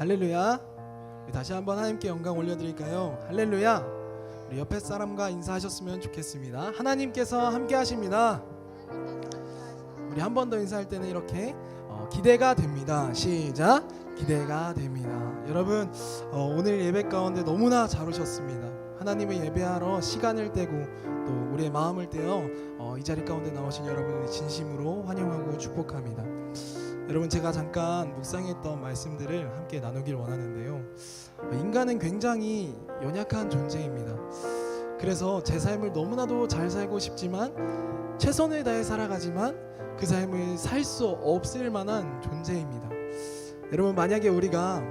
할렐루야. 다시 한번 하나님께 영광 올려드릴까요? 할렐루야. 우리 옆에 사람과 인사하셨으면 좋겠습니다. 하나님께서 함께 하십니다. 우리 한 번 더 인사할 때는 이렇게 기대가 됩니다. 시작. 기대가 됩니다. 여러분 오늘 예배 가운데 너무나 잘 오셨습니다. 하나님을 예배하러 시간을 떼고 또 우리의 마음을 떼어 이 자리 가운데 나오신 여러분을 진심으로 환영하고 축복합니다. 여러분, 제가 잠깐 묵상했던 말씀들을 함께 나누길 원하는데요. 인간은 굉장히 연약한 존재입니다. 그래서 제 삶을 너무나도 잘 살고 싶지만 최선을 다해 살아가지만 그 삶을 살 수 없을 만한 존재입니다. 여러분, 만약에 우리가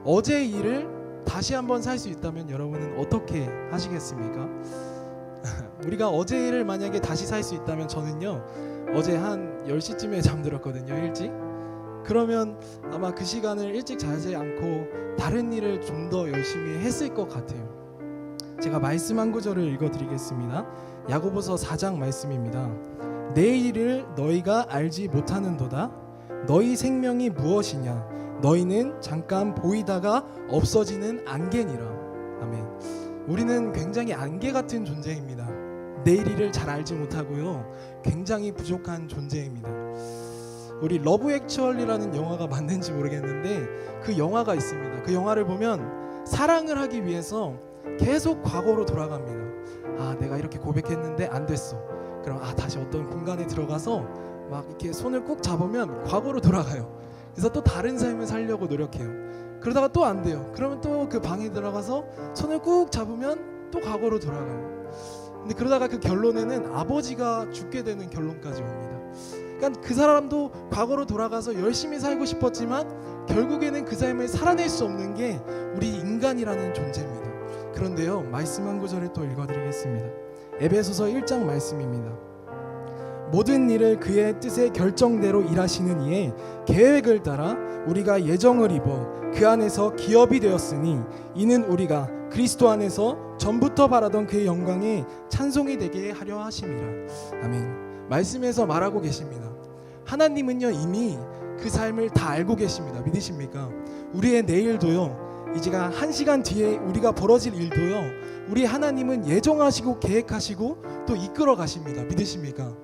어제의 일을 다시 한번 살 수 있다면 여러분은 어떻게 하시겠습니까? 우리가 어제의 일을 만약에 다시 살 수 있다면, 저는요 어제 한 10시쯤에 잠들었거든요, 일찍. 그러면 아마 그 시간을 일찍 자지 않고 다른 일을 좀 더 열심히 했을 것 같아요. 제가 말씀 한 구절을 읽어드리겠습니다. 야고보서 4장 말씀입니다. 내일을 너희가 알지 못하는도다. 너희 생명이 무엇이냐? 너희는 잠깐 보이다가 없어지는 안개니라. 아멘. 우리는 굉장히 안개 같은 존재입니다. 내일 일을 잘 알지 못하고요, 굉장히 부족한 존재입니다. 우리 러브 액츄얼리라는 영화가 맞는지 모르겠는데 그 영화가 있습니다. 그 영화를 보면 사랑을 하기 위해서 계속 과거로 돌아갑니다. 아, 내가 이렇게 고백했는데 안 됐어. 그럼 다시 어떤 공간에 들어가서 막 이렇게 손을 꾹 잡으면 과거로 돌아가요. 그래서 또 다른 삶을 살려고 노력해요. 그러다가 또 안 돼요. 그러면 또 그 방에 들어가서 손을 꾹 잡으면 또 과거로 돌아가요. 근데 그러다가 그 결론에는 아버지가 죽게 되는 결론까지 옵니다. 그러니까 그 사람도 과거로 돌아가서 열심히 살고 싶었지만 결국에는 그 삶을 살아낼 수 없는 게 우리 인간이라는 존재입니다. 그런데요, 말씀 한 구절을 또 읽어드리겠습니다. 에베소서 1장 말씀입니다. 모든 일을 그의 뜻의 결정대로 일하시는 이의 계획을 따라 우리가 예정을 입어 그 안에서 기업이 되었으니 이는 우리가 그리스도 안에서 전부터 바라던 그의 영광에 찬송이 되게 하려 하심이라. 아멘. 말씀에서 말하고 계십니다. 하나님은요 이미 그 삶을 다 알고 계십니다. 믿으십니까? 우리의 내일도요, 이제가 1시간 뒤에 우리가 벌어질 일도요, 우리 하나님은 예정하시고 계획하시고 또 이끌어 가십니다. 믿으십니까?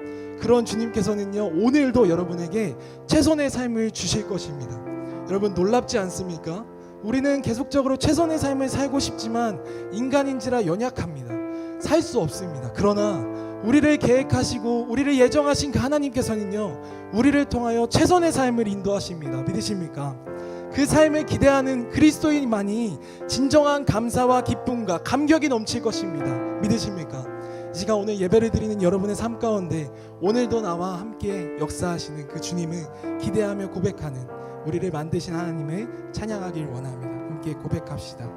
그런 주님께서는요 오늘도 여러분에게 최선의 삶을 주실 것입니다. 여러분, 놀랍지 않습니까? 우리는 계속적으로 최선의 삶을 살고 싶지만 인간인지라 연약합니다. 살 수 없습니다. 그러나 우리를 계획하시고 우리를 예정하신 그 하나님께서는요 우리를 통하여 최선의 삶을 인도하십니다. 믿으십니까? 그 삶을 기대하는 그리스도인만이 진정한 감사와 기쁨과 감격이 넘칠 것입니다. 믿으십니까? 이 시간 오늘 예배를 드리는 여러분의 삶 가운데 오늘도 나와 함께 역사하시는 그 주님을 기대하며 고백하는 우리를 만드신 하나님을 찬양하길 원합니다. 함께 고백합시다.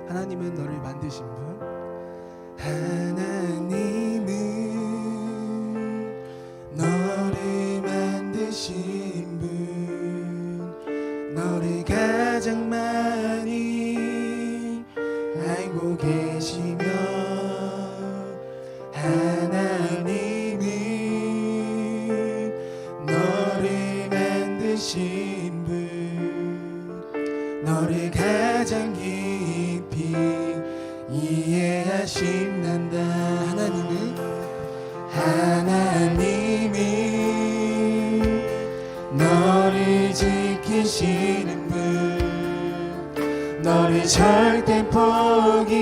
하나님은 너를 만드신 분, 하나님은 너를 만드신 분, 너를 가장 많이 알고 계시며, 하나님은 너를 만드신 분, 너를 가장 깊이 이해하신단다. 하나님은 너를 지키시는 분, 너를 절대 포기하지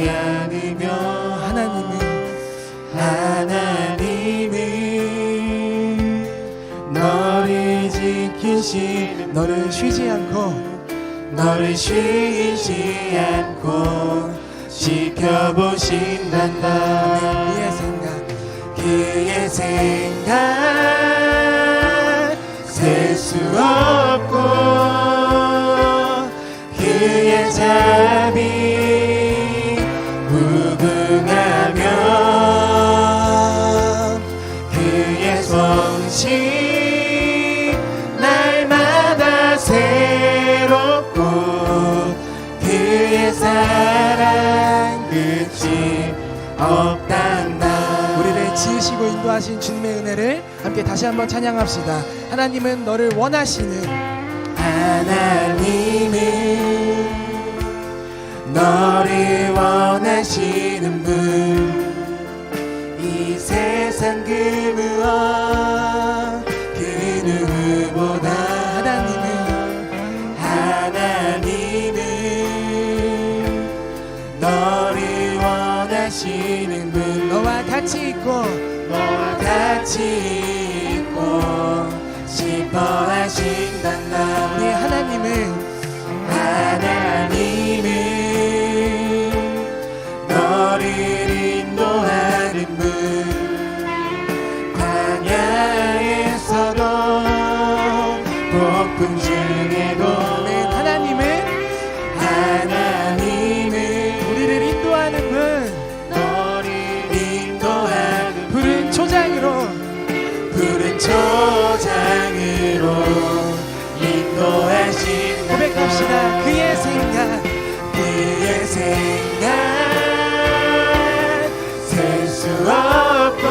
않으며, 하나님은 너를 지키시는, 너를 쉬지 않고 너를 쉬지 않고 지켜보신단다. 그의 생각 셀 수 없고 그의 자비 무궁하며 그의 성실 날 없단다. 우리를 지으시고 인도하신 주님의 은혜를 함께 다시 한번 찬양합시다. 하나님은 너를 원하시는, 하나님은 너를 원하시는 분, 이 세상 그 무엇 그 누구보다 하나님은 너를 원하시는 분, 너와 같이 있고 싶어 하신단다. 우리 하나님은 너를 인도하는 분, 광야에서도 폭풍 중에도 하나님은 우리를 인도하는 분, 너를 인도하는 푸른 초장으로 인도하신 고백합시다. 그의 생각 셀 수 없고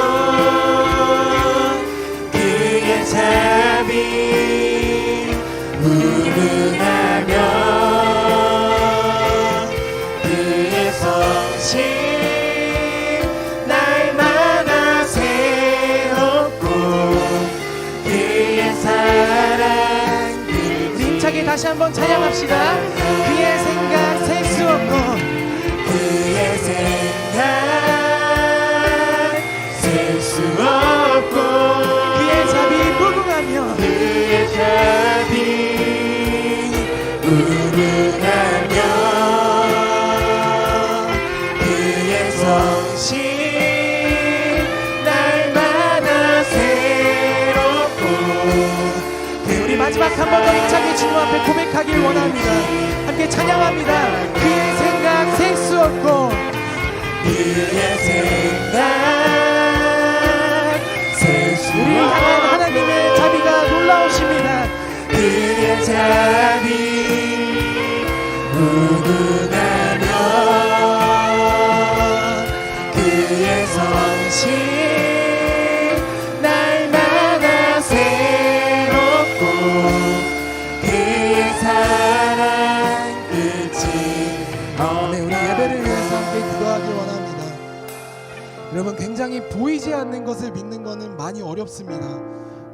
그의 자비 무능하며 그의 성실 날마다 새롭고 그의 사랑 힘차게 다시 한번 찬양합시다. 그의 생각 셀 수 없고 그의 생각 셀 수 없고 그의 자비 무궁하며 그의 자비 무궁하며 그의 성실 날마다 새롭고 우리 마지막 한 번 더 힘차게 주님 앞에 고백하길 원합니다. 함께 찬양합니다. 그의 생각 셀 수 없고 그의 생각 셀 수 우리 향한 하나님의 자비가 놀라우십니다. 그의 자비 무궁하며 그의 성실 날마다 새롭고 그의 사랑 끝이 네, 우리 예배를 위해서 함께 기도하길 원합니다. 여러분, 굉장히 보이지 않는 것을 믿는 것은 많이 어렵습니다.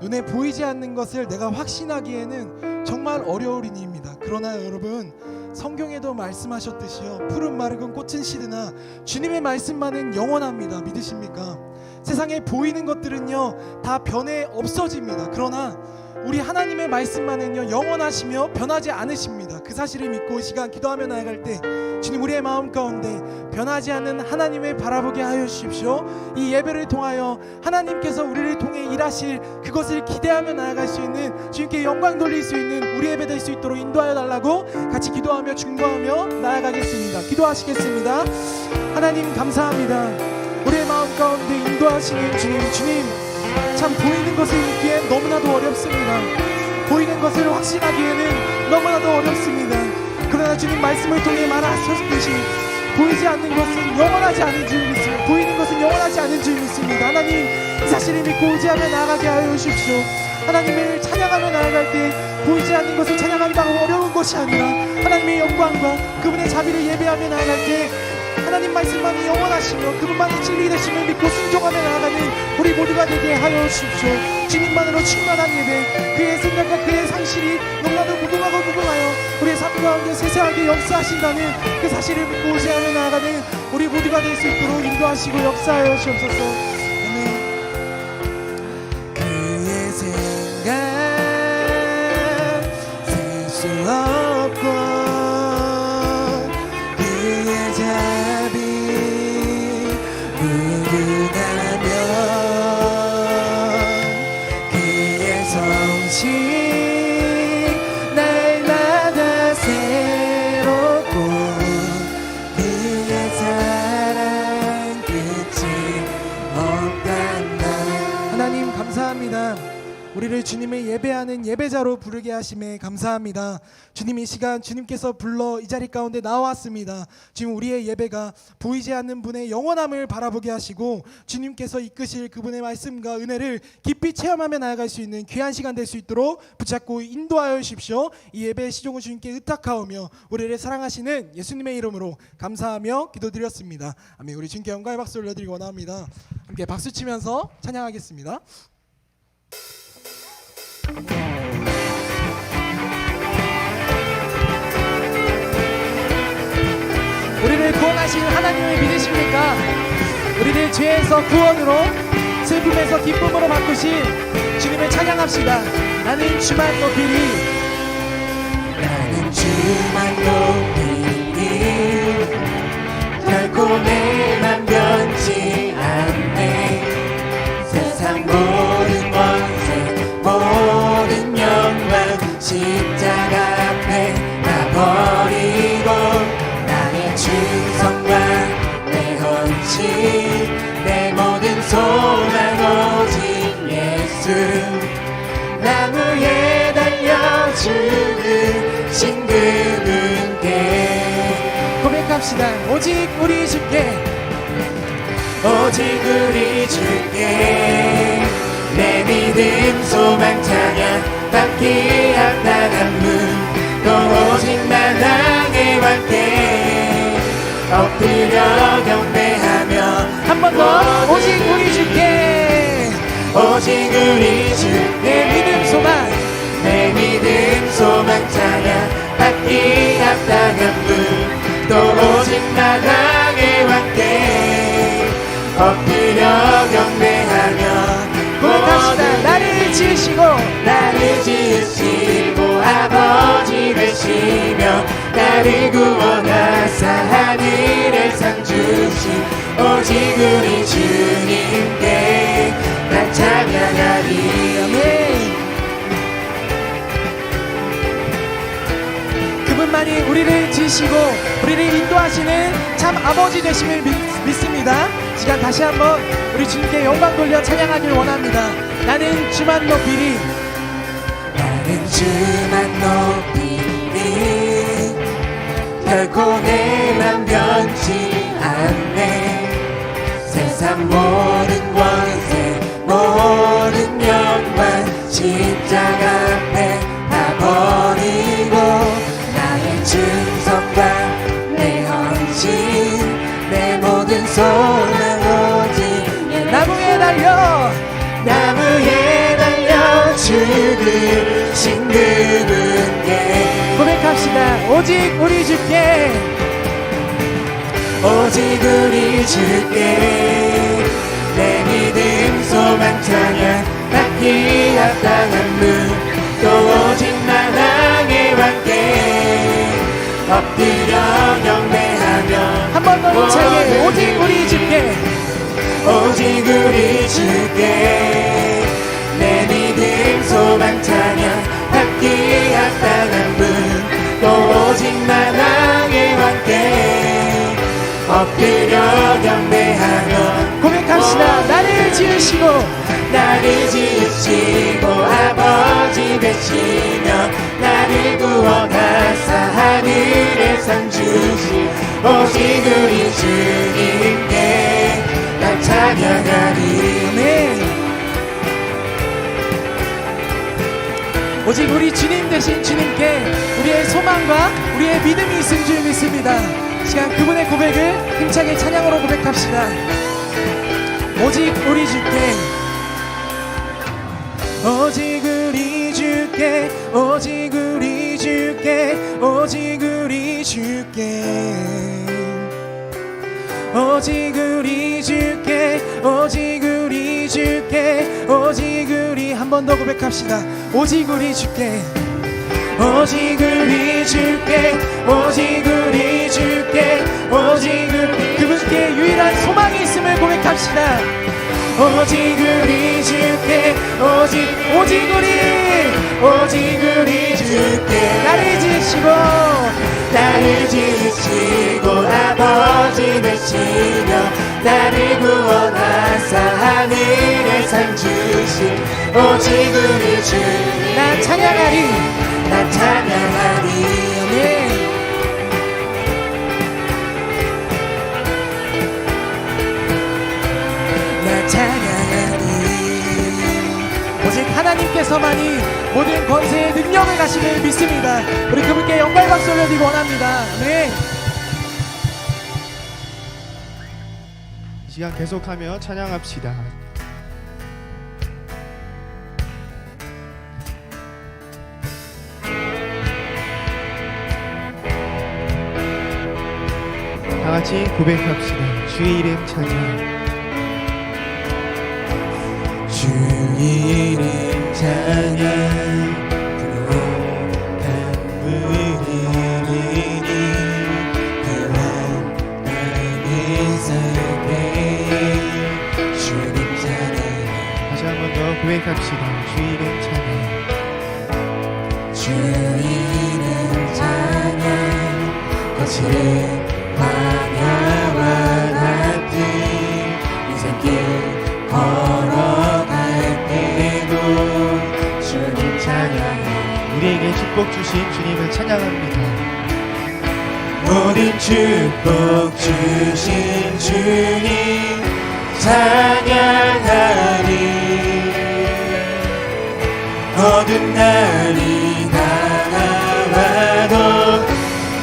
눈에 보이지 않는 것을 내가 확신하기에는 정말 어려울 일입니다. 그러나 여러분, 성경에도 말씀하셨듯이요, 푸른 마르은 꽃은 시드나 주님의 말씀만은 영원합니다. 믿으십니까? 세상에 보이는 것들은요 다 변해 없어집니다. 그러나 우리 하나님의 말씀만은요 영원하시며 변하지 않으십니다. 그 사실을 믿고 이 시간 기도하며 나아갈 때 주님, 우리의 마음 가운데 변하지 않는 하나님을 바라보게 하여 주십시오. 이 예배를 통하여 하나님께서 우리를 통해 일하실 그것을 기대하며 나아갈 수 있는, 주님께 영광 돌릴 수 있는 우리 예배 될 수 있도록 인도하여 달라고 같이 기도하며 중보하며 나아가겠습니다. 기도하시겠습니다. 하나님 감사합니다. 우리의 마음 가운데 인도하시는 주님, 참 보이는 것을 믿기엔 너무나도 어렵습니다. 보이는 것을 확신하기에는 너무나도 어렵습니다. 그러나 주님 말씀을 통해 말하셨듯이 보이지 않는 것은 영원하지 않은 줄 믿습니다. 보이는 것은 영원하지 않은 줄 믿습니다. 하나님, 이 사실을 믿고 의지하며 나아가게 하여 주십시오. 하나님을 찬양하며 나아갈 때 보이지 않는 것을 찬양한다고 어려운 것이 아니라 하나님의 영광과 그분의 자비를 예배하며 나아갈 때 하나님 말씀만이 영원하시며 그분만이 진리 되심을 믿고 순종하며 나아가는 우리 모두가 되게 하여 주십시오. 주님만으로 충만한 예배, 그의 생각과 그의 상실이 너무나도 무궁하여 우리의 삶 가운데 세세하게 역사하신다는 그 사실을 믿고 의지하며 나아가는 우리 모두가 될 수 있도록 인도하시고 역사하여 주옵소서. 아멘. 그의 생각 셀 수 없고 그의 자비 무궁하며 그의 성실 날마다 새롭고 그의 사랑 끝이 우리를 주님을 예배하는 예배자로 부르게 하심에 감사합니다. 주님, 이 시간 주님께서 불러 이 자리 가운데 나왔습니다. 지금 우리의 예배가 보이지 않는 분의 영원함을 바라보게 하시고 주님께서 이끄실 그분의 말씀과 은혜를 깊이 체험하며 나아갈 수 있는 귀한 시간 될 수 있도록 붙잡고 인도하여 주십시오. 이 예배의 시종을 주님께 의탁하오며 우리를 사랑하시는 예수님의 이름으로 감사하며 기도드렸습니다. 아멘. 우리 주님께 영광의 박수 올려드리기 원합니다. 함께 박수 치면서 찬양하겠습니다. 우리를 구원하신 하나님을 믿으십니까? 우리를 죄에서 구원으로, 슬픔에서 기쁨으로 바꾸신 주님을 찬양합시다. 나는 주만 높이리. 나는 주만 높이리. 결코 내 맘 변치 않네. 세상 모든 권세 모든 영광 십자가 앞에 다 버리고 나의 충성과 내 헌신 내 모든 소망 오직 예수. 나무에 달려 죽으신 그분께 고백합시다. 오직 우리 주께, 오직 우리 주께 내 믿음 소망 찬양 받기 합당한 분 또 오직 만왕의 왕께 엎드려 경배하며 한 번 더. 오직 우리 주께, 오직 우리 주께 내 믿음 소망, 내 믿음 소망 찬양 받기 합당한 분 또 오직 만왕의 왕께 엎드려 경배하며 고백합시다. 나를 지으시고 나를 지으시고 아버지 되시며 나를 구원하사 하늘에 상 주신 오직 우리 주님께 나 찬양하리. 아멘. 그분만이 우리를 지으시고 우리를 인도하시는 참 아버지 되심을 믿습니다. 시간 다시 한번 우리 주님께 영광 돌려 찬양하길 원합니다. 나는 주만 높이리. 나는 주만 높이리. 결코 내 맘 변치 않네. 세상 모든 권세 모든 영광 십자가 앞에 다 버리고 나의 충성과 내 헌신 내 모든 소망 오직 나무에 달려 죽으신 그분께 고백합시다. 오직 우리 주께, 오직 우리 주께 내 믿음 소망 찬양 받기 합당한 분 또 오직 만왕의 왕께 엎드려 경배하며 한 번 더 힘차게. 오직 우리 주께, 오직 우리 주께 내 믿음 소망 찬양 받기 합당한 분 또 오직 만왕의 왕께 엎드려 경배하며 고백합시다. 나를 지으시고 나를 지으시고 아버지 되시며 나를 구원하사 하늘에 상 주신 오직 우리 주님께 나 찬양하리. 아멘. 오직 우리 주님 되신 주님께 우리의 소망과 우리의 믿음이 있은 줄 믿습니다. 시간 그분의 고백을 힘차게 찬양으로 고백합시다. 오직 우리 주께, 오직 우리 주께, 오직 우리 주께, 오직 우리 주께, 오직 우리 주께, 오직 우리 주께, 오직 우리. 한 번 더 고백합시다. 오직 우리 주께, 오직 우리 주께, 오직 우리 주께, 오직 그분께 유일한 소망이 있음을 고백합시다. 오직 우리 주께, 오직 우리 주께 나를 지으시고 아버지 되시며 나를 구원하사 하늘에 상 주신 오직 우리 주님 나 찬양하리. 나 찬양하리 아멘. 나 찬양하리 오직 하나님께서만이 모든 권세의 능력을 가시길 믿습니다. 우리 그분께 영광 박수 올려드리고 원합니다. 네. 이 시간 계속하며 찬양합시다. 다 같이 고백합시다. 주의 이름 찬양. 주의 이름 찬양 강물이 흐르니 그와 나의 삶에 주님 찬양 다시 한 번 더 고백합시다. 주의 이름 찬양. 주의 이름 찬양 거칠은 광야와 같은 인생길 걸어갈 때도 주님 찬양해 우리에게 축복 주신 주님을 찬양합니다. 모든 축복 주신 주님 찬양하리 어두운 날이 다가와도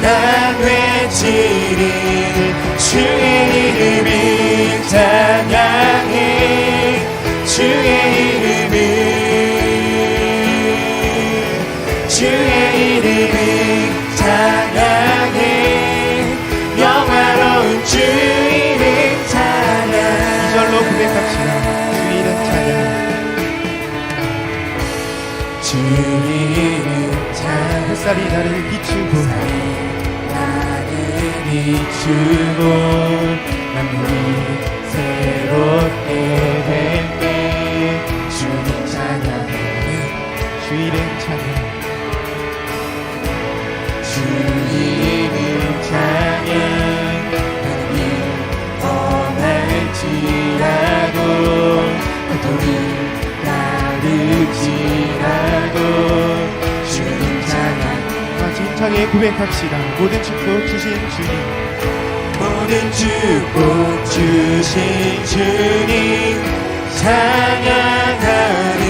난 외치리 주의 이름을 찬양해 주의 이름을 찬양해 영화로운 주 이름 찬양 이절로 고백합시다. 주의 이름 찬양. 주 이름 찬양 햇살이 나를 비추고 나를 비추고 만물이 새롭게 될 때 주님 찬양해 주의 이름 찬양. 주 이름 찬양 하나님 떠날지라도 고통이 나를지라도 주님 찬양 같이 힘차게 고백합시다. 모든 축복 주신 주님. 모든 축복 주신 주님 찬양하리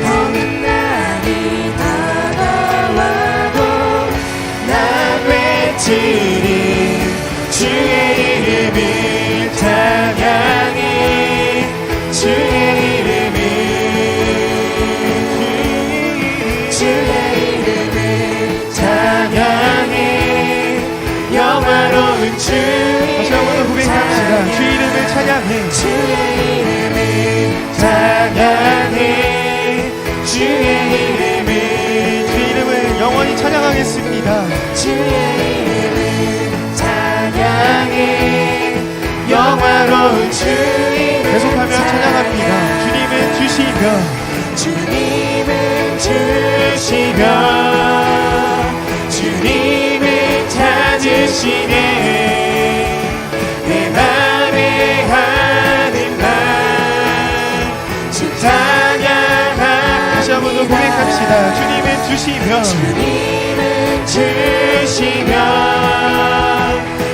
어느 날이 다가와도 난 외치리 주의 이름을 찬양해 주의 이름을 찬양해 영화로운 주 다시 한 번 더 고백합시다. 주의 이름을 찬양해. 주의 이름을 찬양해 주의 이름을 영원히 찬양하겠습니다. 주의 이름을 찬양해 영화로운 주 이름 계속하며 찬양합니다. 주님은 주시며 주님을 주시며 주님을 찾으시네 내 맘에 하는 말주 찬양하 다시 한 번 더 고백합시다. 주님은 주시며 주님을 주시며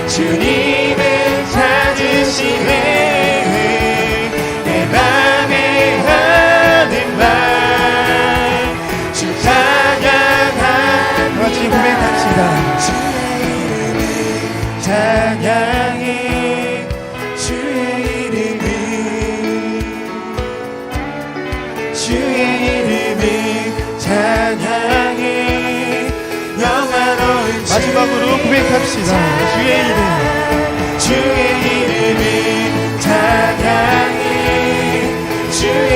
주님을 찾으시네 내 맘에 하는 말주 찬양하 같이 고백합시다. 주의 이름을 찬양해 주의 이름을 찬양해 영화로운 마지막으로 고백합시다. 주의 이름. 주의 이름을 찬양해 주의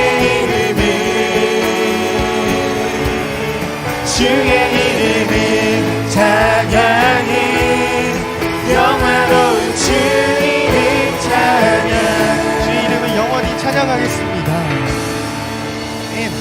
이름을 찬양해 영화로운 주 이름 찬양 주의 이름을 영원히 찬양하겠습니다. 아멘.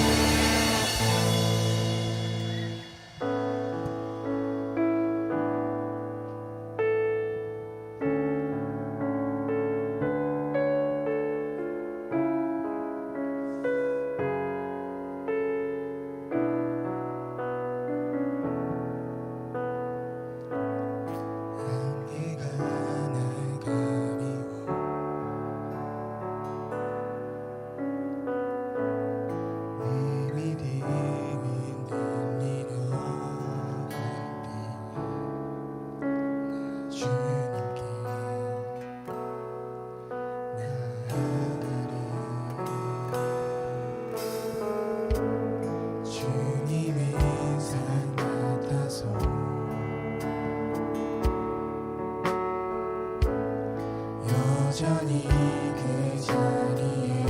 여전히 그 자리에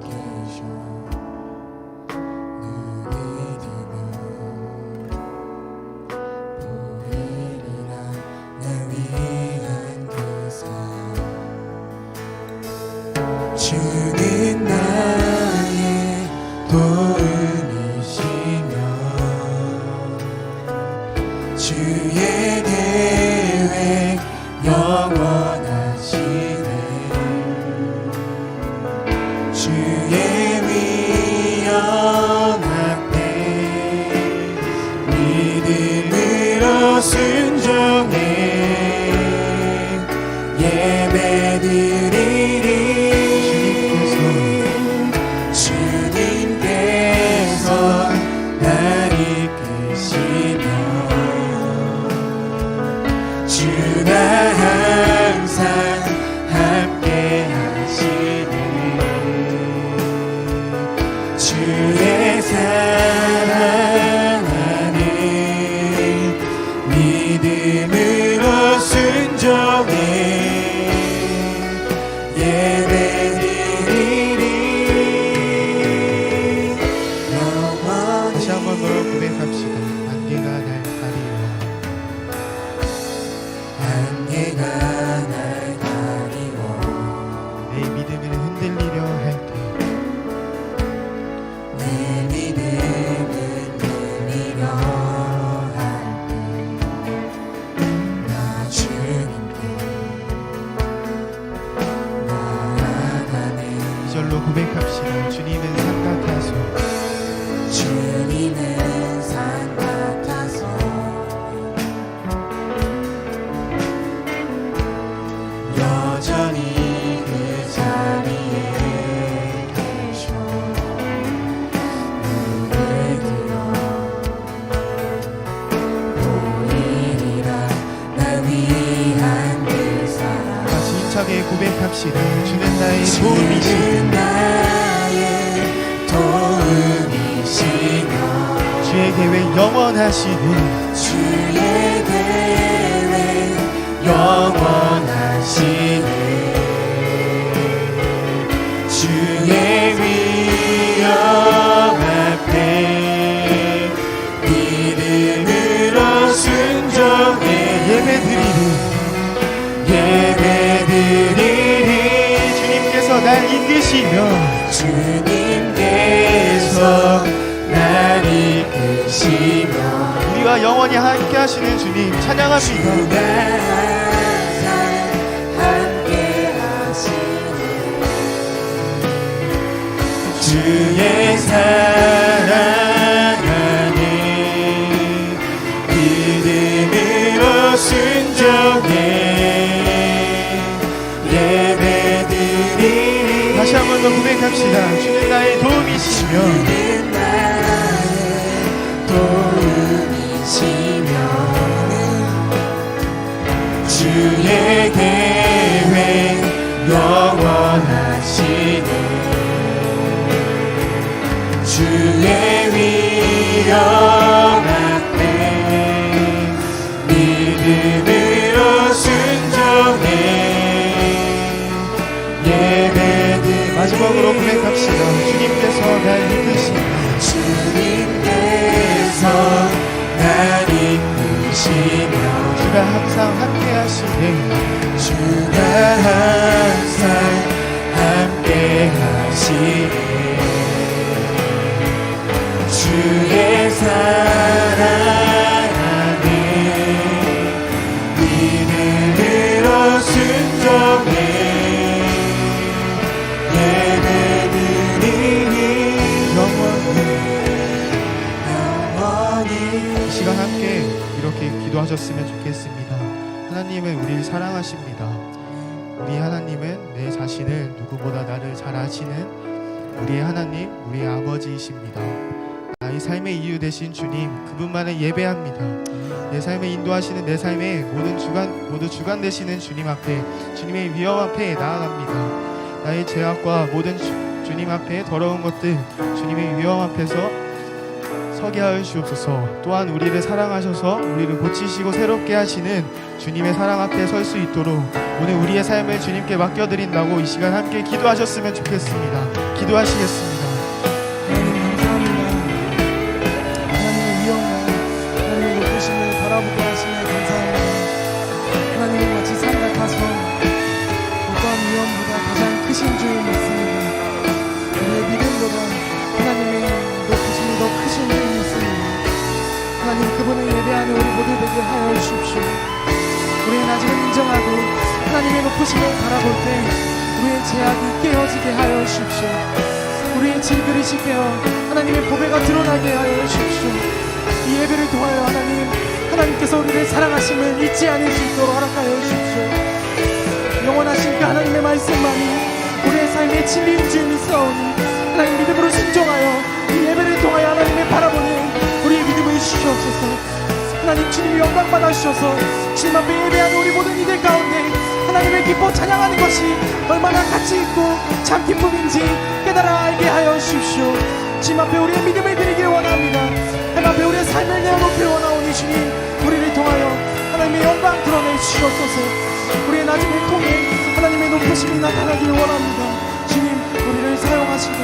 계셔 눈을 뜨면 보이리라 내 위한 그 사랑 주는 나의 도움이시며 주의 계획 영원하시네 주의 위엄 앞에 믿음으로 순종해 예배드리리 주님께서 날 이끄시며 주가 항상 함께 하시네 주의 사랑 안에 믿음으로 순종해 예배드리리 영원히 다시 한번 더 고백합시다. 안개가 날 가리워 안개가 날 가리워 내 믿음을 흔들리려 할 때 내 믿음을 흔들리려 할 때 나 주님께 나아가네 이절로 고백합시다. 주님은 산 같아서 주님은 산 같아서 여전히 그 자리에 계셔 눈을 들어 보이리라 날 위한 그 사랑 다시 힘차게 고백합시다. 주는 나의 도움이시며 주는 나의 도움이시며 주의 계획 영원하시네 주의 계획 영원하시네 주의 위엄 앞에 믿음으로 순종해 예배드리리 예배드리리 주님께서 날 이끄시며 주님께서 날 이끄시며 우리와 영원히 함께 하시는 주님 찬양합니다. 주가 항상 함께 하시네 주의 사랑 안에 믿음으로 순종해 예배드리리 다시 한 번 더 고백합시다. 주는 나의 도움이시며 주는 나의 도움이시며 주의 계획 영원하시네 주의 위엄 앞에 믿음으로 순종해 예배드리리 마지막으로 고백합시다. 주님께서 날 이끄시며 주님께서 날 이끄시며 주가 항상 함께 하시네 주가 항상 함께 하시네 주의 사랑 안에 믿음으로 순종해 예배드리니 영원히 이 시간 함께 이렇게 기도하셨으면 좋겠습니다. 하나님은 우리를 사랑하십니다. 우리 하나님은 내 자신을 누구보다 나를 잘 아시는 우리의 하나님, 우리의 아버지이십니다. 나의 삶의 이유 되신 주님, 그분만을 예배합니다. 내 삶을 인도하시는 내 삶의 모두 주관 되시는 주님 앞에, 주님의 위엄 앞에 나아갑니다. 나의 죄악과 모든 주님 앞에 더러운 것들 주님의 위엄 앞에서 서게 하여 주옵소서. 또한 우리를 사랑하셔서 우리를 고치시고 새롭게 하시는 주님의 사랑 앞에 설 수 있도록 오늘 우리의 삶을 주님께 맡겨드린다고 이 시간 함께 기도하셨으면 좋겠습니다. 기도하시겠습니다. 하나님 감사합니다. 하나님의 위엄과 하나님의 높으심을 바라보게 하시네 감사합니다. 하나님은 마치 산 같아서 어떠한 위엄보다 가장 크신 줄 믿습니다. 우리의 믿음보다 하나님의 높으심이 더 크신 줄 믿습니다. 하나님 그분을 예배하는 우리 모두 되게 하여 주십시오. 우리는 아직은 인정하고 하나님의 높으심을 바라볼 때 우리의 제약이 깨어지게 하여 주십시오. 우리의 질그릇이 깨어 하나님의 보배가 드러나게 하여 주십시오. 이 예배를 통하여 하나님께서 우리를 사랑하심을 잊지 않을 수 있도록 허락하여 주십시오. 영원하신 그 하나님의 말씀만이 우리의 삶의 진리인 줄 믿사오니 하나님 믿음으로 순종하여 이 예배를 통하여 하나님의 바라보는 우리의 믿음을 주시옵소서. 하나님 주님이 영광 받아주셔서 주님 앞에 예배하는 우리 모든 이들 가운데 하나님을 기뻐 찬양하는 것이 얼마나 가치 있고 참 기쁨인지 깨달아 알게 하여 주십시오. 주님 앞에 우리의 믿음을 드리길 원합니다. 하나님 앞에 우리의 삶을 내어놓길 원하오니 주님 우리를 통하여 하나님의 영광 드러내 주시옵소서. 우리의 낮음을 통해 하나님의 높으심이 나타나기를 원합니다. 주님 우리를 사용하시고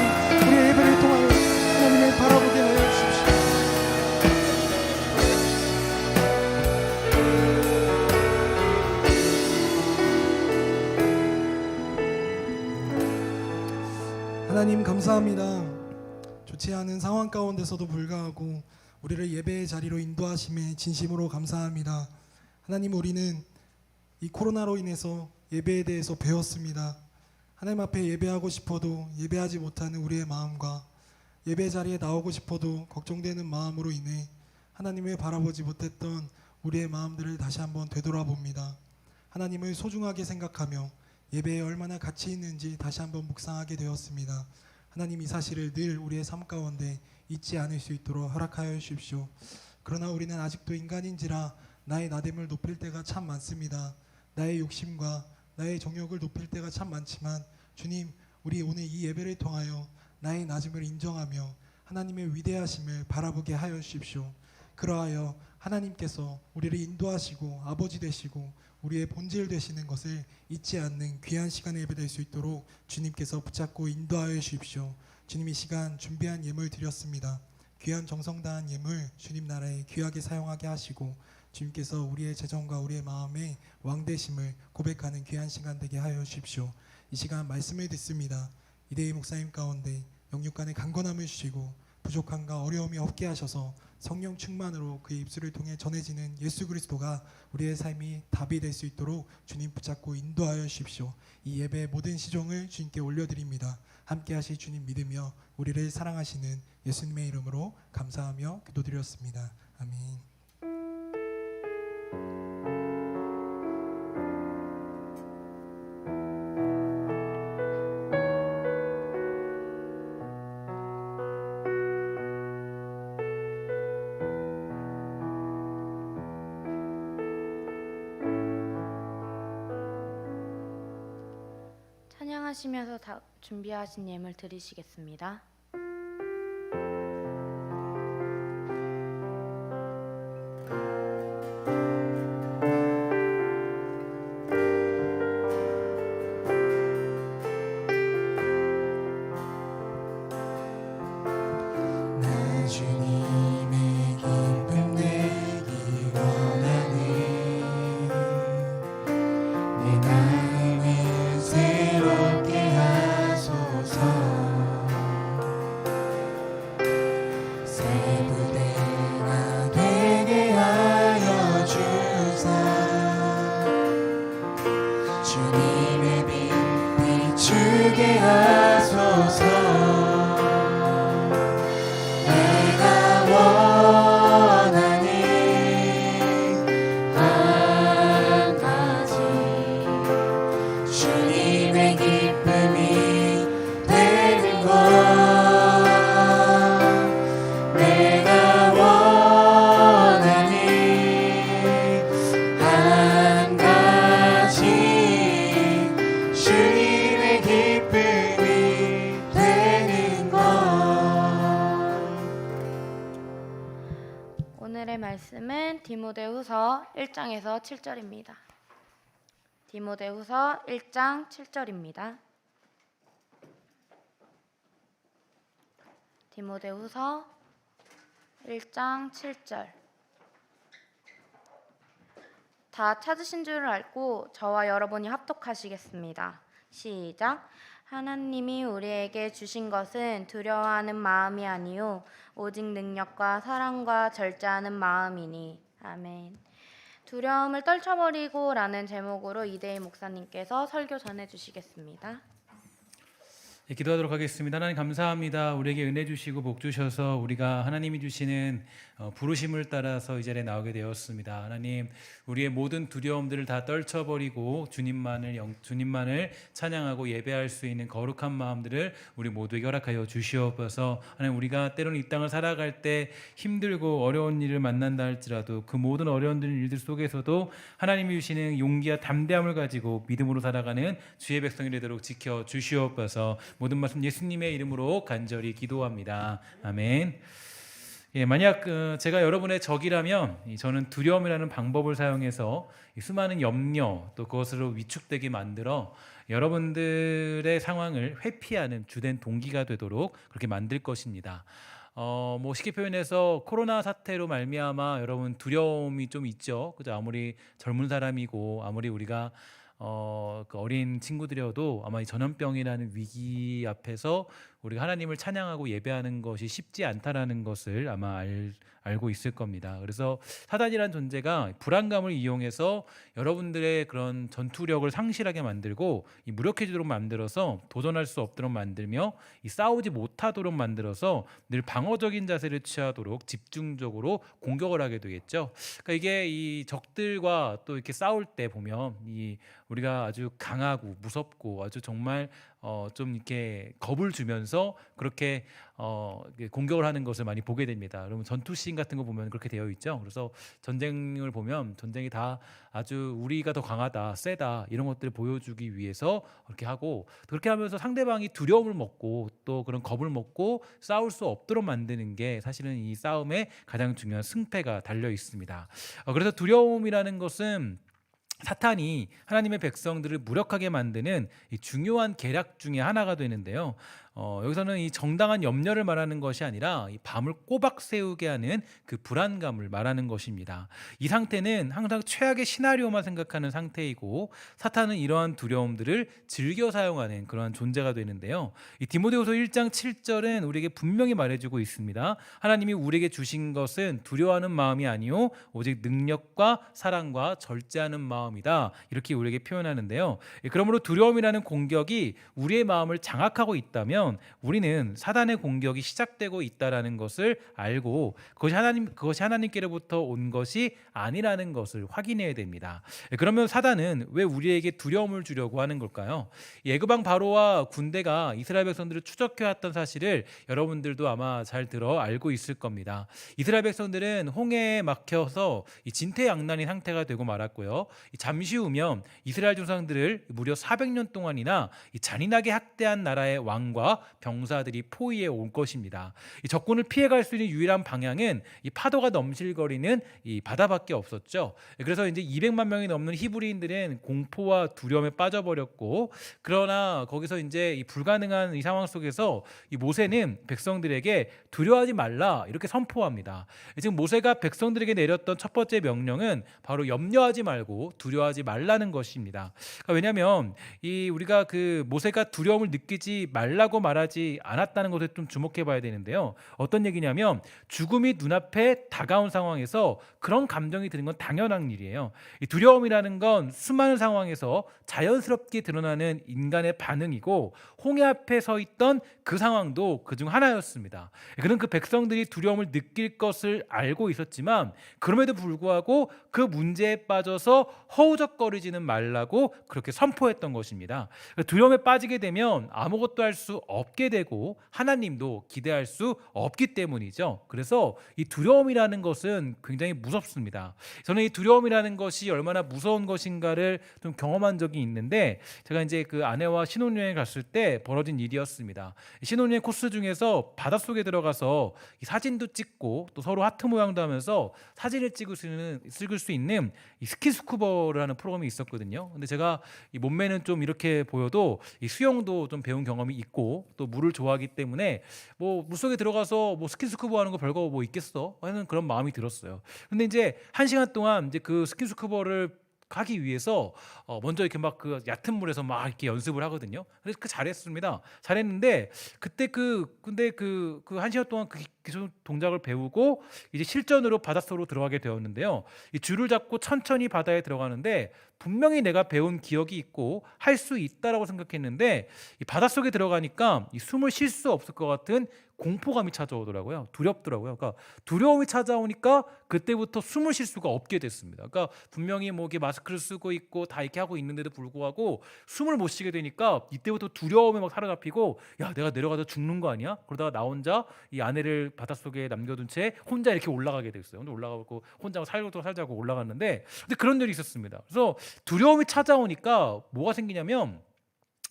우리의 예배를 통하여 하나님을 바라보게 하여 주십시오. 하나님 감사합니다. 좋지 않은 상황 가운데서도 불구하고 우리를 예배의 자리로 인도하심에 진심으로 감사합니다. 하나님 우리는 이 코로나로 인해서 예배에 대해서 배웠습니다. 하나님 앞에 예배하고 싶어도 예배하지 못하는 우리의 마음과 예배 자리에 나오고 싶어도 걱정되는 마음으로 인해 하나님을 바라보지 못했던 우리의 마음들을 다시 한번 되돌아봅니다. 하나님을 소중하게 생각하며 예배에 얼마나 가치 있는지 다시 한번 묵상하게 되었습니다. 하나님 이 사실을 늘 우리의 삶 가운데 잊지 않을 수 있도록 허락하여 주십시오. 그러나 우리는 아직도 인간인지라 나의 나됨을 높일 때가 참 많습니다. 나의 욕심과 나의 정욕을 높일 때가 참 많지만 주님 우리 오늘 이 예배를 통하여 나의 낮음을 인정하며 하나님의 위대하심을 바라보게 하여 주십시오. 그러하여 하나님께서 우리를 인도하시고 아버지 되시고 우리의 본질 되시는 것을 잊지 않는 귀한 시간에 예배될 수 있도록 주님께서 붙잡고 인도하여 주십시오. 주님 이 시간 준비한 예물 드렸습니다. 귀한 정성 다한 예물 주님 나라에 귀하게 사용하게 하시고 주님께서 우리의 재정과 우리의 마음의 왕되심을 고백하는 귀한 시간 되게 하여 주십시오. 이 시간 말씀을 듣습니다. 이대희 목사님 가운데 영육간의 강건함을 주시고 부족함과 어려움이 없게 하셔서 성령 충만으로 그의 입술을 통해 전해지는 예수 그리스도가 우리의 삶이 답이 될 수 있도록 주님 붙잡고 인도하여 주십시오. 이 예배의 모든 시종을 주님께 올려드립니다. 함께 하실 주님 믿으며 우리를 사랑하시는 예수님의 이름으로 감사하며 기도드렸습니다. 아멘. 찬양하시면서 다 준비하신 예물 드리시겠습니다. 나 주님의 기쁨 내기 원하네. 내 마음을 새롭게 하소서. 새 부대가 되게 하여 주사. 주님의 빛 비추게 하소서. 주님의 기쁨이 말씀은 디모데후서 1장에서 7절입니다. 디모데후서 1장 7절입니다. 디모데후서 1장 7절. 다 찾으신 줄 알고 저와 여러분이 합독하시겠습니다. 시작. 하나님이 우리에게 주신 것은 두려워하는 마음이 아니요 오직 능력과 사랑과 절제하는 마음이니. 아멘. 두려움을 떨쳐버리고 라는 제목으로 이대희 목사님께서 설교 전해주시겠습니다. 예, 기도하도록 하겠습니다. 하나님 감사합니다. 우리에게 은혜 주시고 복 주셔서 우리가 하나님이 주시는 부르심을 따라서 이 자리에 나오게 되었습니다. 하나님, 우리의 모든 두려움들을 다 떨쳐버리고 주님만을 찬양하고 예배할 수 있는 거룩한 마음들을 우리 모두에게 허락하여 주시옵소서. 하나님, 우리가 때로는 이 땅을 살아갈 때 힘들고 어려운 일을 만난다 할지라도 그 모든 어려운 일들 속에서도 하나님이 주시는 용기와 담대함을 가지고 믿음으로 살아가는 주의 백성이 되도록 지켜 주시옵소서. 모든 말씀 예수님의 이름으로 간절히 기도합니다. 아멘. 예, 만약 제가 여러분의 적이라면 저는 두려움이라는 방법을 사용해서 수많은 염려 또 그것으로 위축되게 만들어 여러분들의 상황을 회피하는 주된 동기가 되도록 그렇게 만들 것입니다. 뭐 쉽게 표현해서 코로나 사태로 말미암아 여러분 두려움이 좀 있죠. 그죠? 아무리 젊은 사람이고 아무리 우리가 그 어린 친구들이어도 아마 이 전염병이라는 위기 앞에서 우리가 하나님을 찬양하고 예배하는 것이 쉽지 않다라는 것을 아마 알고 있을 겁니다. 그래서 사단이라는 존재가 불안감을 이용해서 여러분들의 그런 전투력을 상실하게 만들고 이 무력해지도록 만들어서 도전할 수 없도록 만들며 이 싸우지 못하도록 만들어서 늘 방어적인 자세를 취하도록 집중적으로 공격을 하게 되겠죠. 그러니까 이게 이 적들과 또 이렇게 싸울 때 보면 이 우리가 아주 강하고 무섭고 아주 정말 좀 이렇게 겁을 주면서 그렇게 공격을 하는 것을 많이 보게 됩니다. 여러분 전투 씬 같은 거 보면 그렇게 되어 있죠. 그래서 전쟁을 보면 전쟁이 다 아주 우리가 더 강하다, 세다 이런 것들을 보여주기 위해서 그렇게 하고 그렇게 하면서 상대방이 두려움을 먹고 또 그런 겁을 먹고 싸울 수 없도록 만드는 게 사실은 이 싸움의 가장 중요한 승패가 달려 있습니다. 그래서 두려움이라는 것은 사탄이 하나님의 백성들을 무력하게 만드는 이 중요한 계략 중에 하나가 되는데요. 여기서는 이 정당한 염려를 말하는 것이 아니라 이 밤을 꼬박 세우게 하는 그 불안감을 말하는 것입니다. 이 상태는 항상 최악의 시나리오만 생각하는 상태이고 사탄은 이러한 두려움들을 즐겨 사용하는 그러한 존재가 되는데요. 이 디모데후서 1장 7절은 우리에게 분명히 말해주고 있습니다. 하나님이 우리에게 주신 것은 두려워하는 마음이 아니요 오직 능력과 사랑과 절제하는 마음이다. 이렇게 우리에게 표현하는데요. 그러므로 두려움이라는 공격이 우리의 마음을 장악하고 있다면 우리는 사단의 공격이 시작되고 있다라는 것을 알고 그것이 하나님께로부터 온 것이 아니라는 것을 확인해야 됩니다. 그러면 사단은 왜 우리에게 두려움을 주려고 하는 걸까요? 애굽왕 바로와 군대가 이스라엘 백성들을 추적해왔던 사실을 여러분들도 아마 잘 들어 알고 있을 겁니다. 이스라엘 백성들은 홍해에 막혀서 진퇴양난의 상태가 되고 말았고요. 잠시 후면 이스라엘 조상들을 무려 400년 동안이나 잔인하게 학대한 나라의 왕과 병사들이 포위해 올 것입니다. 이 적군을 피해갈 수 있는 유일한 방향은 이 파도가 넘실거리는 이 바다밖에 없었죠. 그래서 이제 200만 명이 넘는 히브리인들은 공포와 두려움에 빠져버렸고, 그러나 거기서 이제 이 불가능한 이 상황 속에서 이 모세는 백성들에게 두려워하지 말라 이렇게 선포합니다. 지금 모세가 백성들에게 내렸던 첫 번째 명령은 바로 염려하지 말고 두려워하지 말라는 것입니다. 그러니까 왜냐하면 이 우리가 그 모세가 두려움을 느끼지 말라고 말하지 않았다는 것에 좀 주목해 봐야 되는데요. 어떤 얘기냐면 죽음이 눈앞에 다가온 상황에서 그런 감정이 드는 건 당연한 일이에요. 이 두려움이라는 건 수많은 상황에서 자연스럽게 드러나는 인간의 반응이고 홍해 앞에 서 있던 그 상황도 그중 하나였습니다. 그는 그 백성들이 두려움을 느낄 것을 알고 있었지만 그럼에도 불구하고 그 문제에 빠져서 허우적거리지는 말라고 그렇게 선포했던 것입니다. 두려움에 빠지게 되면 아무것도 할 수 없게 되고 하나님도 기대할 수 없기 때문이죠. 그래서 이 두려움이라는 것은 굉장히 무섭습니다. 저는 이 두려움이라는 것이 얼마나 무서운 것인가를 좀 경험한 적이 있는데, 제가 이제 그 아내와 신혼여행 갔을 때 벌어진 일이었습니다. 신혼여행 코스 중에서 바닷속에 들어가서 이 사진도 찍고 또 서로 하트 모양도 하면서 사진을 찍을 수 있는 이 스키스쿠버를 하는 프로그램이 있었거든요. 근데 제가 이 몸매는 좀 이렇게 보여도 이 수영도 좀 배운 경험이 있고 또 물을 좋아하기 때문에 뭐 물속에 들어가서 뭐 스키스쿠버 하는 거 별거 뭐 있겠어 하는 그런 마음이 들었어요. 근데 이제 1시간 동안 이제 그 스키스쿠버를 가기 위해서 먼저 이렇게 막 그 얕은 물에서 막 이렇게 연습을 하거든요. 그래서 잘했습니다. 잘했는데 그때 근데 그 1시간 동안 그 기술 동작을 배우고 이제 실전으로 바닷속으로 들어가게 되었는데요. 이 줄을 잡고 천천히 바다에 들어가는데 분명히 내가 배운 기억이 있고 할 수 있다라고 생각했는데 이 바닷속에 들어가니까 이 숨을 쉴 수 없을 것 같은 공포감이 찾아오더라고요. 두렵더라고요. 그러니까 두려움이 찾아오니까 그때부터 숨을 쉴 수가 없게 됐습니다. 그러니까 분명히 뭐 이렇게 마스크를 쓰고 있고 다 이렇게 하고 있는데도 불구하고 숨을 못 쉬게 되니까 이때부터 두려움에 막 사로잡히고, 야, 내가 내려가다 죽는 거 아니야? 그러다가 나 혼자 이 아내를 바닷속에 남겨둔 채 혼자 이렇게 올라가게 됐어요. 혼자 올라가고 혼자 살자고 올라갔는데, 근데 그런 일이 있었습니다. 그래서 두려움이 찾아오니까 뭐가 생기냐면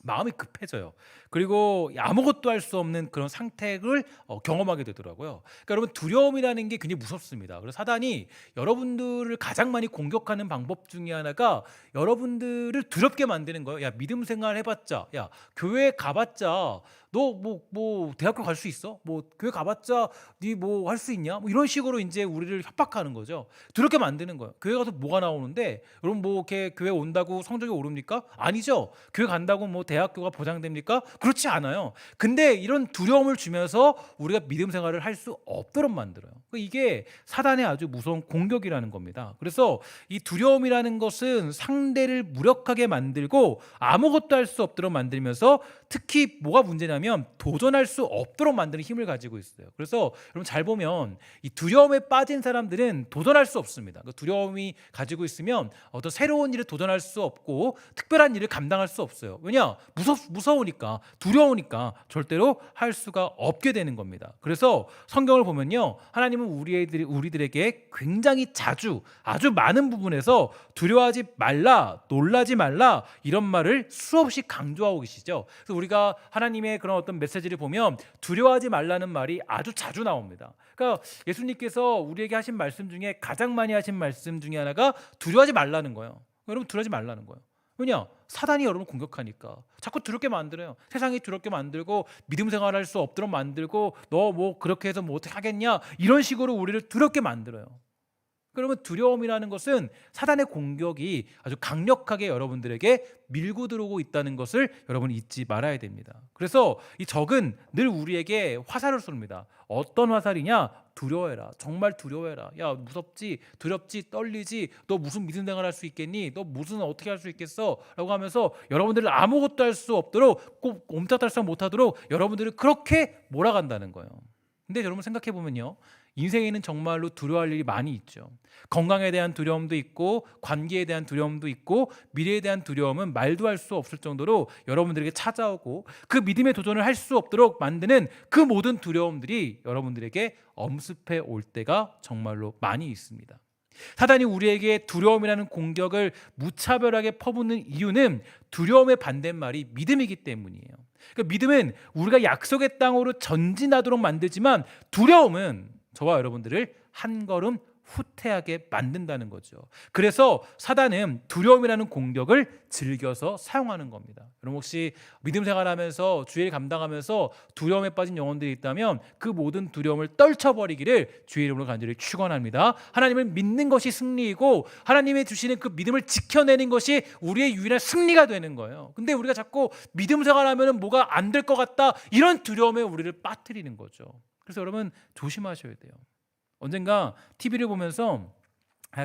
마음이 급해져요. 그리고 아무것도 할 수 없는 그런 상태를 경험하게 되더라고요. 그러니까 여러분, 두려움이라는 게 굉장히 무섭습니다. 그래서 사단이 여러분들을 가장 많이 공격하는 방법 중에 하나가 여러분들을 두렵게 만드는 거예요. 야, 믿음 생활 해봤자, 야, 교회 가봤자 너 뭐 대학교 갈 수 있어? 뭐 교회 가봤자 네 뭐 할 수 있냐? 뭐 이런 식으로 이제 우리를 협박하는 거죠. 두렵게 만드는 거예요. 교회 가서 뭐가 나오는데, 여러분 뭐 이렇게 교회 온다고 성적이 오릅니까? 아니죠. 교회 간다고 뭐 대학교가 보장됩니까? 그렇지 않아요. 근데 이런 두려움을 주면서 우리가 믿음 생활을 할 수 없도록 만들어요. 이게 사단의 아주 무서운 공격이라는 겁니다. 그래서 이 두려움이라는 것은 상대를 무력하게 만들고 아무것도 할 수 없도록 만들면서, 특히 뭐가 문제냐면 도전할 수 없도록 만드는 힘을 가지고 있어요. 그래서 여러분 잘 보면 이 두려움에 빠진 사람들은 도전할 수 없습니다. 그 두려움이 가지고 있으면 어떤 새로운 일에 도전할 수 없고 특별한 일을 감당할 수 없어요. 왜냐? 무서우니까, 두려우니까 절대로 할 수가 없게 되는 겁니다. 그래서 성경을 보면요, 하나님은 우리들에게 굉장히 자주, 아주 많은 부분에서 두려워하지 말라, 놀라지 말라, 이런 말을 수없이 강조하고 계시죠. 그래서 우리가 하나님의 그런 어떤 메시지를 보면 두려워하지 말라는 말이 아주 자주 나옵니다. 그러니까 예수님께서 우리에게 하신 말씀 중에 가장 많이 하신 말씀 중에 하나가 두려워하지 말라는 거예요. 여러분, 두려워하지 말라는 거예요. 왜냐? 사단이 여러분을 공격하니까 자꾸 두렵게 만들어요. 세상이 두렵게 만들고 믿음 생활할 수 없도록 만들고, 너 뭐 그렇게 해서 뭐 어떻게 하겠냐, 이런 식으로 우리를 두렵게 만들어요. 그러면 두려움이라는 것은 사단의 공격이 아주 강력하게 여러분들에게 밀고 들어오고 있다는 것을 여러분 잊지 말아야 됩니다. 그래서 이 적은 늘 우리에게 화살을 쏩니다. 어떤 화살이냐? 두려워해라. 정말 두려워해라. 야, 무섭지, 두렵지, 떨리지, 너 무슨 믿음 생활 할 수 있겠니? 너 무슨 어떻게 할 수 있겠어? 라고 하면서 여러분들을 아무것도 할 수 없도록, 꼭 옴짝달싹 못하도록 여러분들을 그렇게 몰아간다는 거예요. 근데 여러분 생각해 보면요, 인생에는 정말로 두려워할 일이 많이 있죠. 건강에 대한 두려움도 있고, 관계에 대한 두려움도 있고, 미래에 대한 두려움은 말도 할 수 없을 정도로 여러분들에게 찾아오고, 그 믿음의 도전을 할 수 없도록 만드는 그 모든 두려움들이 여러분들에게 엄습해 올 때가 정말로 많이 있습니다. 사단이 우리에게 두려움이라는 공격을 무차별하게 퍼붓는 이유는 두려움의 반대말이 믿음이기 때문이에요. 그러니까 믿음은 우리가 약속의 땅으로 전진하도록 만들지만, 두려움은 저와 여러분들을 한 걸음 후퇴하게 만든다는 거죠. 그래서 사단은 두려움이라는 공격을 즐겨서 사용하는 겁니다. 여러분 혹시 믿음 생활하면서 주일 감당하면서 두려움에 빠진 영혼들이 있다면 그 모든 두려움을 떨쳐버리기를 주의 이름으로 간절히 축원합니다. 하나님을 믿는 것이 승리이고, 하나님이 주시는 그 믿음을 지켜내는 것이 우리의 유일한 승리가 되는 거예요. 근데 우리가 자꾸 믿음 생활하면 뭐가 안 될 것 같다, 이런 두려움에 우리를 빠뜨리는 거죠. 그래서 여러분 조심하셔야 돼요. 언젠가 TV를 보면서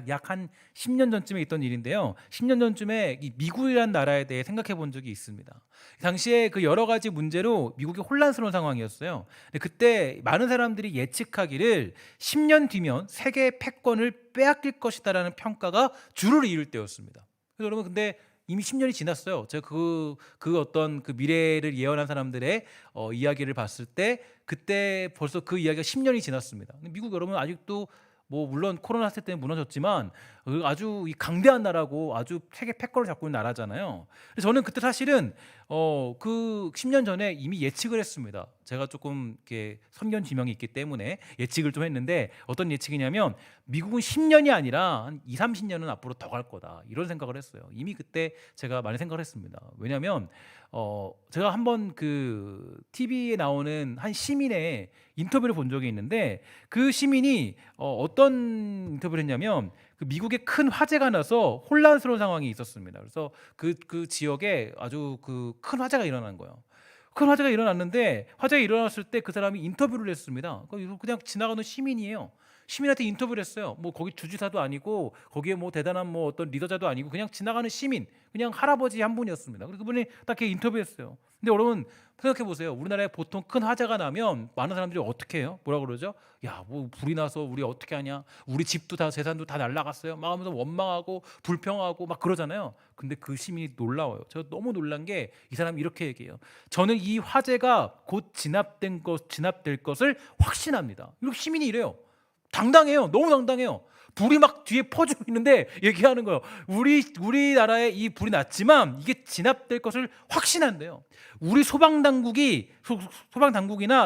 약 한 10년 전쯤에 있던 일인데요, 10년 전쯤에 이 미국이라는 나라에 대해 생각해 본 적이 있습니다. 당시에 그 여러 가지 문제로 미국이 혼란스러운 상황이었어요. 근데 그때 많은 사람들이 예측하기를 10년 뒤면 세계 패권을 빼앗길 것이다라는 평가가 주를 이을 때였습니다. 그래서 여러분, 근데 이미 10년이 지났어요. 제가 그 어떤 그 미래를 예언한 사람들의 이야기를 봤을 때 그때 벌써 그 이야기가 10년이 지났습니다. 근데 미국 여러분 아직도 뭐 물론 코로나 사태 때문에 무너졌지만 아주 이 강대한 나라고 아주 세계 패권을 잡고 있는 나라잖아요. 그래서 저는 그때 사실은 그 10년 전에 이미 예측을 했습니다. 제가 조금 이렇게 선견 지명이 있기 때문에 예측을 좀 했는데 어떤 예측이냐면 미국은 10년이 아니라 한 2, 30년은 앞으로 더 갈 거다. 이런 생각을 했어요. 이미 그때 제가 많이 생각을 했습니다. 왜냐하면 제가 한번 그 TV에 나오는 한 시민의 인터뷰를 본 적이 있는데 그 시민이 어떤 인터뷰를 했냐면 그 미국에 큰 화재가 나서 혼란스러운 상황이 있었습니다. 그래서 그 지역에 아주 그 큰 화재가 일어난 거예요. 큰 화재가 일어났는데 화재가 일어났을 때 그 사람이 인터뷰를 했습니다. 그냥 지나가는 시민이에요. 시민한테 인터뷰를 했어요. 뭐 거기 주지사도 아니고 거기에 뭐 대단한 뭐 어떤 리더자도 아니고 그냥 지나가는 시민, 그냥 할아버지 한 분이었습니다. 그래서 그분이 딱 이렇게 인터뷰했어요. 근데 여러분 생각해 보세요. 우리나라에 보통 큰 화재가 나면 많은 사람들이 어떻게 해요? 뭐라 그러죠? 야, 뭐 불이 나서 우리 어떻게 하냐? 우리 집도 다 재산도 다 날라갔어요. 막 하면서 원망하고 불평하고 막 그러잖아요. 근데 그 시민이 놀라워요. 제가 너무 놀란 게 이 사람이 이렇게 얘기해요. 저는 이 화재가 곧 진압될 것을 확신합니다. 이렇게 시민이 이래요. 당당해요. 너무 당당해요. 불이 막 뒤에 퍼지고 있는데 얘기하는 거예요. 우리나라에 이 불이 났지만 이게 진압될 것을 확신한대요. 우리 소방당국이나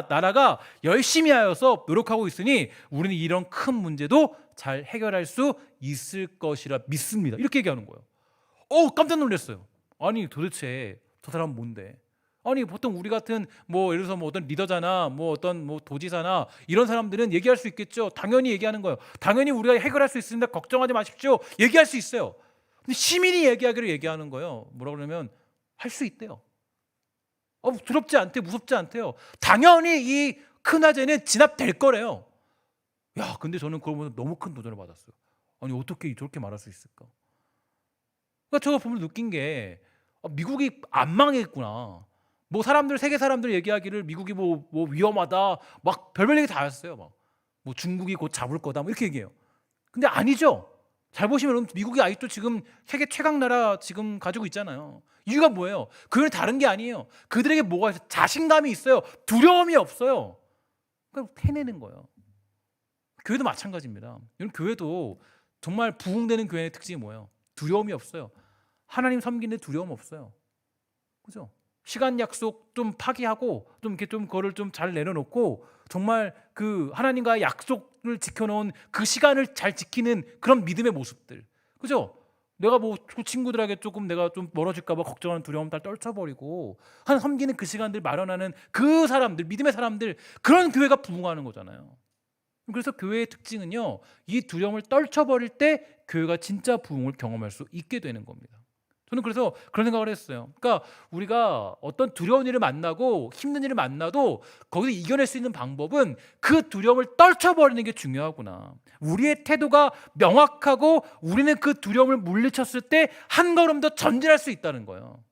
나라가 열심히 하여서 노력하고 있으니 우리는 이런 큰 문제도 잘 해결할 수 있을 것이라 믿습니다. 이렇게 얘기하는 거예요. 깜짝 놀랐어요. 아니 도대체 저 사람은 뭔데? 아니 보통 우리 같은 뭐 예를 들어서 뭐 어떤 리더잖아, 뭐 어떤 뭐 도지사나 이런 사람들은 얘기할 수 있겠죠. 당연히 얘기하는 거예요. 당연히 우리가 해결할 수 있습니다. 걱정하지 마십시오. 얘기할 수 있어요. 근데 시민이 얘기하기를 얘기하는 거예요. 뭐라 그러면 할 수 있대요. 두렵지 않대, 무섭지 않대요. 당연히 이 큰 화재는 진압될 거래요. 야, 근데 저는 그걸 보면서 너무 큰 도전을 받았어요. 아니 어떻게 저렇게 말할 수 있을까? 그러니까 제가 보면 느낀 게 미국이 안 망했구나. 뭐 세계 사람들 얘기하기를 미국이 뭐 위험하다, 막 별별 얘기 다 했어요. 뭐 중국이 곧 잡을 거다, 뭐 이렇게 얘기해요. 근데 아니죠. 잘 보시면 미국이 아직도 지금 세계 최강 나라 지금 가지고 있잖아요. 이유가 뭐예요? 그건 다른 게 아니에요. 그들에게 뭐가 있어요? 자신감이 있어요. 두려움이 없어요. 그러니까 해내는 거예요. 교회도 마찬가지입니다. 여러분 교회도 정말 부흥되는 교회의 특징이 뭐예요? 두려움이 없어요. 하나님 섬기는데 두려움 없어요. 그죠? 시간 약속 좀 파기하고 좀 이렇게 좀 그거를 좀 잘 내려놓고 정말 그 하나님과의 약속을 지켜놓은 그 시간을 잘 지키는 그런 믿음의 모습들. 그죠? 내가 뭐 그 친구들에게 조금 내가 좀 멀어질까 봐 걱정하는 두려움 다 떨쳐버리고 한 섬기는 그 시간들 마련하는 그 사람들, 믿음의 사람들, 그런 교회가 부흥하는 거잖아요. 그래서 교회의 특징은요, 이 두려움을 떨쳐버릴 때 교회가 진짜 부흥을 경험할 수 있게 되는 겁니다. 저는 그래서 그런 생각을 했어요. 그러니까 우리가 어떤 두려운 일을 만나고 힘든 일을 만나도 거기서 이겨낼 수 있는 방법은 그 두려움을 떨쳐버리는 게 중요하구나. 우리의 태도가 명확하고 우리는 그 두려움을 물리쳤을 때 한 걸음 더 전진할 수 있다는 거예요.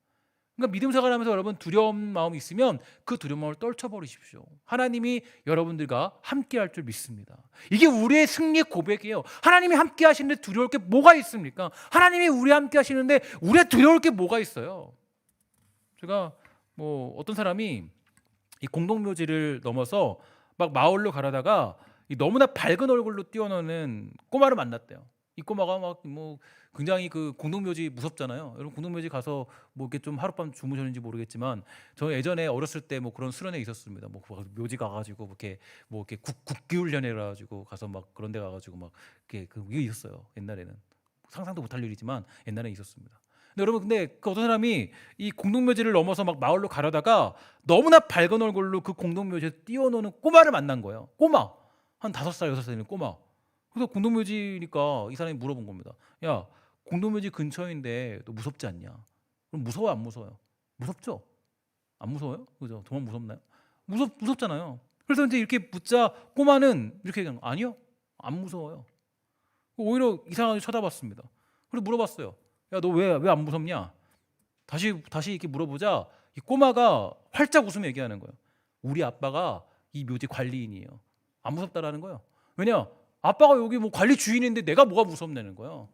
그러니까 믿음 생활하면서 여러분 두려운 마음이 있으면 그 두려운 마음을 떨쳐버리십시오. 하나님이 여러분들과 함께할 줄 믿습니다. 이게 우리의 승리의 고백이에요. 하나님이 함께 하시는데 두려울 게 뭐가 있습니까? 하나님이 우리와 함께 하시는데 우리가 두려울 게 뭐가 있어요? 제가 뭐 어떤 사람이 이 공동묘지를 넘어서 막 마을로 가려다가 이 너무나 밝은 얼굴로 뛰어노는 꼬마를 만났대요. 이 꼬마가 막 뭐 굉장히 그 공동묘지 무섭잖아요. 여러분 공동묘지 가서 뭐 이렇게 좀 하룻밤 주무셨는지 모르겠지만 저 예전에 어렸을 때 뭐 그런 수련회 있었습니다. 뭐 묘지 가가지고 뭐 이렇게 국기 훈련해 가지고 가서 막 그런 데 가가지고 막 이렇게 그게 있었어요. 옛날에는 상상도 못할 일이지만 옛날에 있었습니다. 근데 여러분 근데 그 어떤 사람이 이 공동묘지를 넘어서 막 마을로 가려다가 너무나 밝은 얼굴로 그 공동묘지에 뛰어노는 꼬마를 만난 거예요. 꼬마 한 5살 6살인 꼬마. 그래서 공동묘지니까 이 사람이 물어본 겁니다. 야, 공동묘지 근처인데 너 무섭지 않냐? 그럼 무서워요, 안 무서워요? 무섭죠? 안 무서워요? 그죠? 정말 무섭나요? 무섭잖아요. 그래서 이제 이렇게 묻자 꼬마는 이렇게 얘기하는 거 아니요, 안 무서워요. 오히려 이상하게 쳐다봤습니다. 그래서 물어봤어요. 야, 너 왜 안 무섭냐? 다시 이렇게 물어보자 이 꼬마가 활짝 웃으며 얘기하는 거예요. 우리 아빠가 이 묘지 관리인이에요. 안 무섭다라는 거예요. 왜냐? 아빠가 여기 뭐 관리 주인인데 내가 뭐가 무섭냐는 거예요.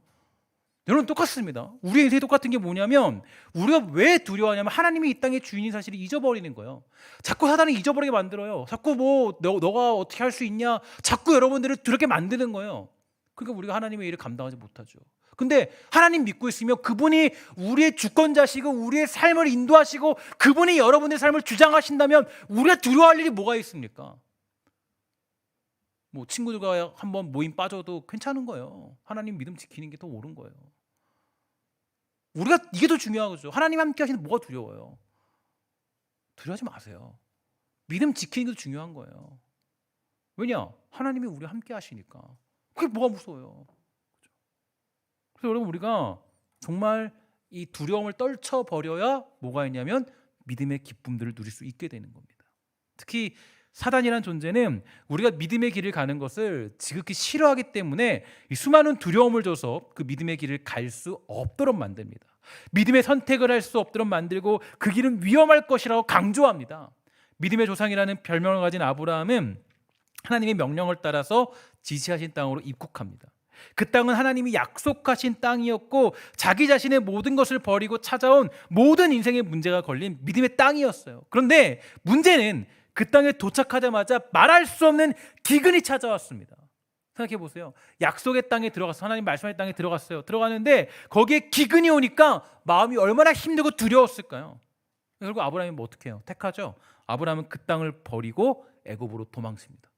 여러분 똑같습니다. 우리의 인생이 똑같은 게 뭐냐면 우리가 왜 두려워하냐면 하나님이 이 땅의 주인인 사실을 잊어버리는 거예요. 자꾸 사단이 잊어버리게 만들어요. 자꾸 뭐 너가 어떻게 할 수 있냐, 자꾸 여러분들을 두렵게 만드는 거예요. 그러니까 우리가 하나님의 일을 감당하지 못하죠. 근데 하나님 믿고 있으면 그분이 우리의 주권자시고 우리의 삶을 인도하시고 그분이 여러분의 삶을 주장하신다면 우리가 두려워할 일이 뭐가 있습니까? 뭐 친구들과 한번 모임 빠져도 괜찮은 거예요. 하나님 믿음 지키는 게 더 옳은 거예요. 우리가 이게 더 중요하죠. 하나님 함께 하시는 뭐가 두려워요? 두려워하지 마세요. 믿음 지키는 게 더 중요한 거예요. 왜냐? 하나님이 우리와 함께 하시니까. 그게 뭐가 무서워요? 그래서 여러분 우리가 정말 이 두려움을 떨쳐버려야 뭐가 있냐면 믿음의 기쁨들을 누릴 수 있게 되는 겁니다. 특히 사단이라는 존재는 우리가 믿음의 길을 가는 것을 지극히 싫어하기 때문에 이 수많은 두려움을 줘서 그 믿음의 길을 갈 수 없도록 만듭니다. 믿음의 선택을 할 수 없도록 만들고 그 길은 위험할 것이라고 강조합니다. 믿음의 조상이라는 별명을 가진 아브라함은 하나님의 명령을 따라서 지시하신 땅으로 입국합니다. 그 땅은 하나님이 약속하신 땅이었고 자기 자신의 모든 것을 버리고 찾아온 모든 인생의 문제가 걸린 믿음의 땅이었어요. 그런데 문제는 그 땅에 도착하자마자 말할 수 없는 기근이 찾아왔습니다. 생각해 보세요. 약속의 땅에 들어가서 하나님 말씀의 땅에 들어갔어요. 들어가는데 거기에 기근이 오니까 마음이 얼마나 힘들고 두려웠을까요? 결국 아브라함이 뭐 어떻게 해요? 택하죠. 아브라함은 그 땅을 버리고 애굽으로 도망칩니다.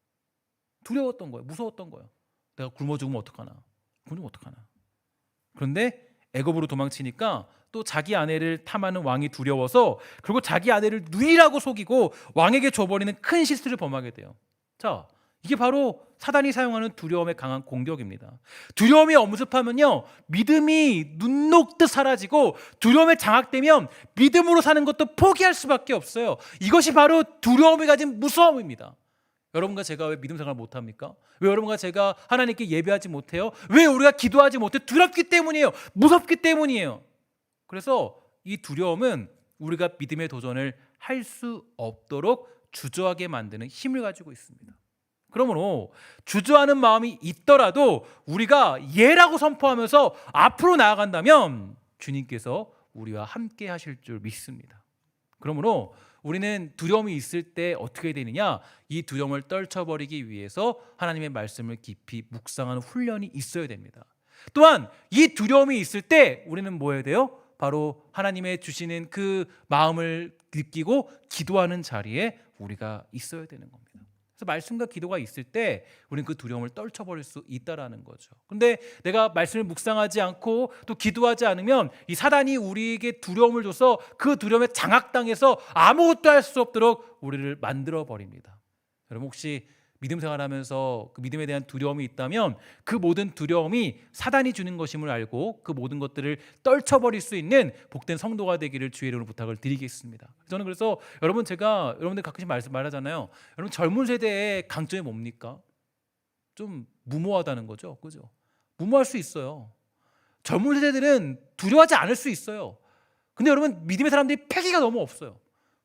두려웠던 거예요. 무서웠던 거예요. 내가 굶어 죽으면 어떡하나? 굶으면 어떡하나? 그런데 애굽으로 도망치니까 또 자기 아내를 탐하는 왕이 두려워서 그리고 자기 아내를 누이라고 속이고 왕에게 줘버리는 큰 실수를 범하게 돼요. 자, 이게 바로 사단이 사용하는 두려움의 강한 공격입니다. 두려움이 엄습하면요, 믿음이 눈 녹듯 사라지고 두려움에 장악되면 믿음으로 사는 것도 포기할 수밖에 없어요. 이것이 바로 두려움이 가진 무서움입니다. 여러분과 제가 왜 믿음 생활 못합니까? 왜 여러분과 제가 하나님께 예배하지 못해요? 왜 우리가 기도하지 못해요? 두렵기 때문이에요. 무섭기 때문이에요. 그래서 이 두려움은 우리가 믿음의 도전을 할 수 없도록 주저하게 만드는 힘을 가지고 있습니다. 그러므로 주저하는 마음이 있더라도 우리가 예라고 선포하면서 앞으로 나아간다면 주님께서 우리와 함께 하실 줄 믿습니다. 그러므로 우리는 두려움이 있을 때 어떻게 되느냐? 이 두려움을 떨쳐버리기 위해서 하나님의 말씀을 깊이 묵상하는 훈련이 있어야 됩니다. 또한 이 두려움이 있을 때 우리는 뭐 해야 돼요? 바로 하나님의 주시는 그 마음을 느끼고 기도하는 자리에 우리가 있어야 되는 겁니다. 그래서 말씀과 기도가 있을 때 우리는 그 두려움을 떨쳐버릴 수 있다라는 거죠. 그런데 내가 말씀을 묵상하지 않고 또 기도하지 않으면 이 사단이 우리에게 두려움을 줘서 그 두려움에 장악당해서 아무것도 할 수 없도록 우리를 만들어 버립니다. 여러분 혹시 믿음 생활하면서 그 믿음에 대한 두려움이 있다면 그 모든 두려움이 사단이 주는 것임을 알고 그 모든 것들을 떨쳐버릴 수 있는 복된 성도가 되기를 주의 이름으로 부탁을 드리겠습니다. 저는 그래서 제가 여러분들 가끔씩 말하잖아요. 여러분 젊은 세대의 강점이 뭡니까? 좀 무모하다는 거죠, 그죠? 무모할 수 있어요. 젊은 세대들은 두려워하지 않을 수 있어요. 근데 여러분 믿음의 사람들이 패기가 너무 없어요.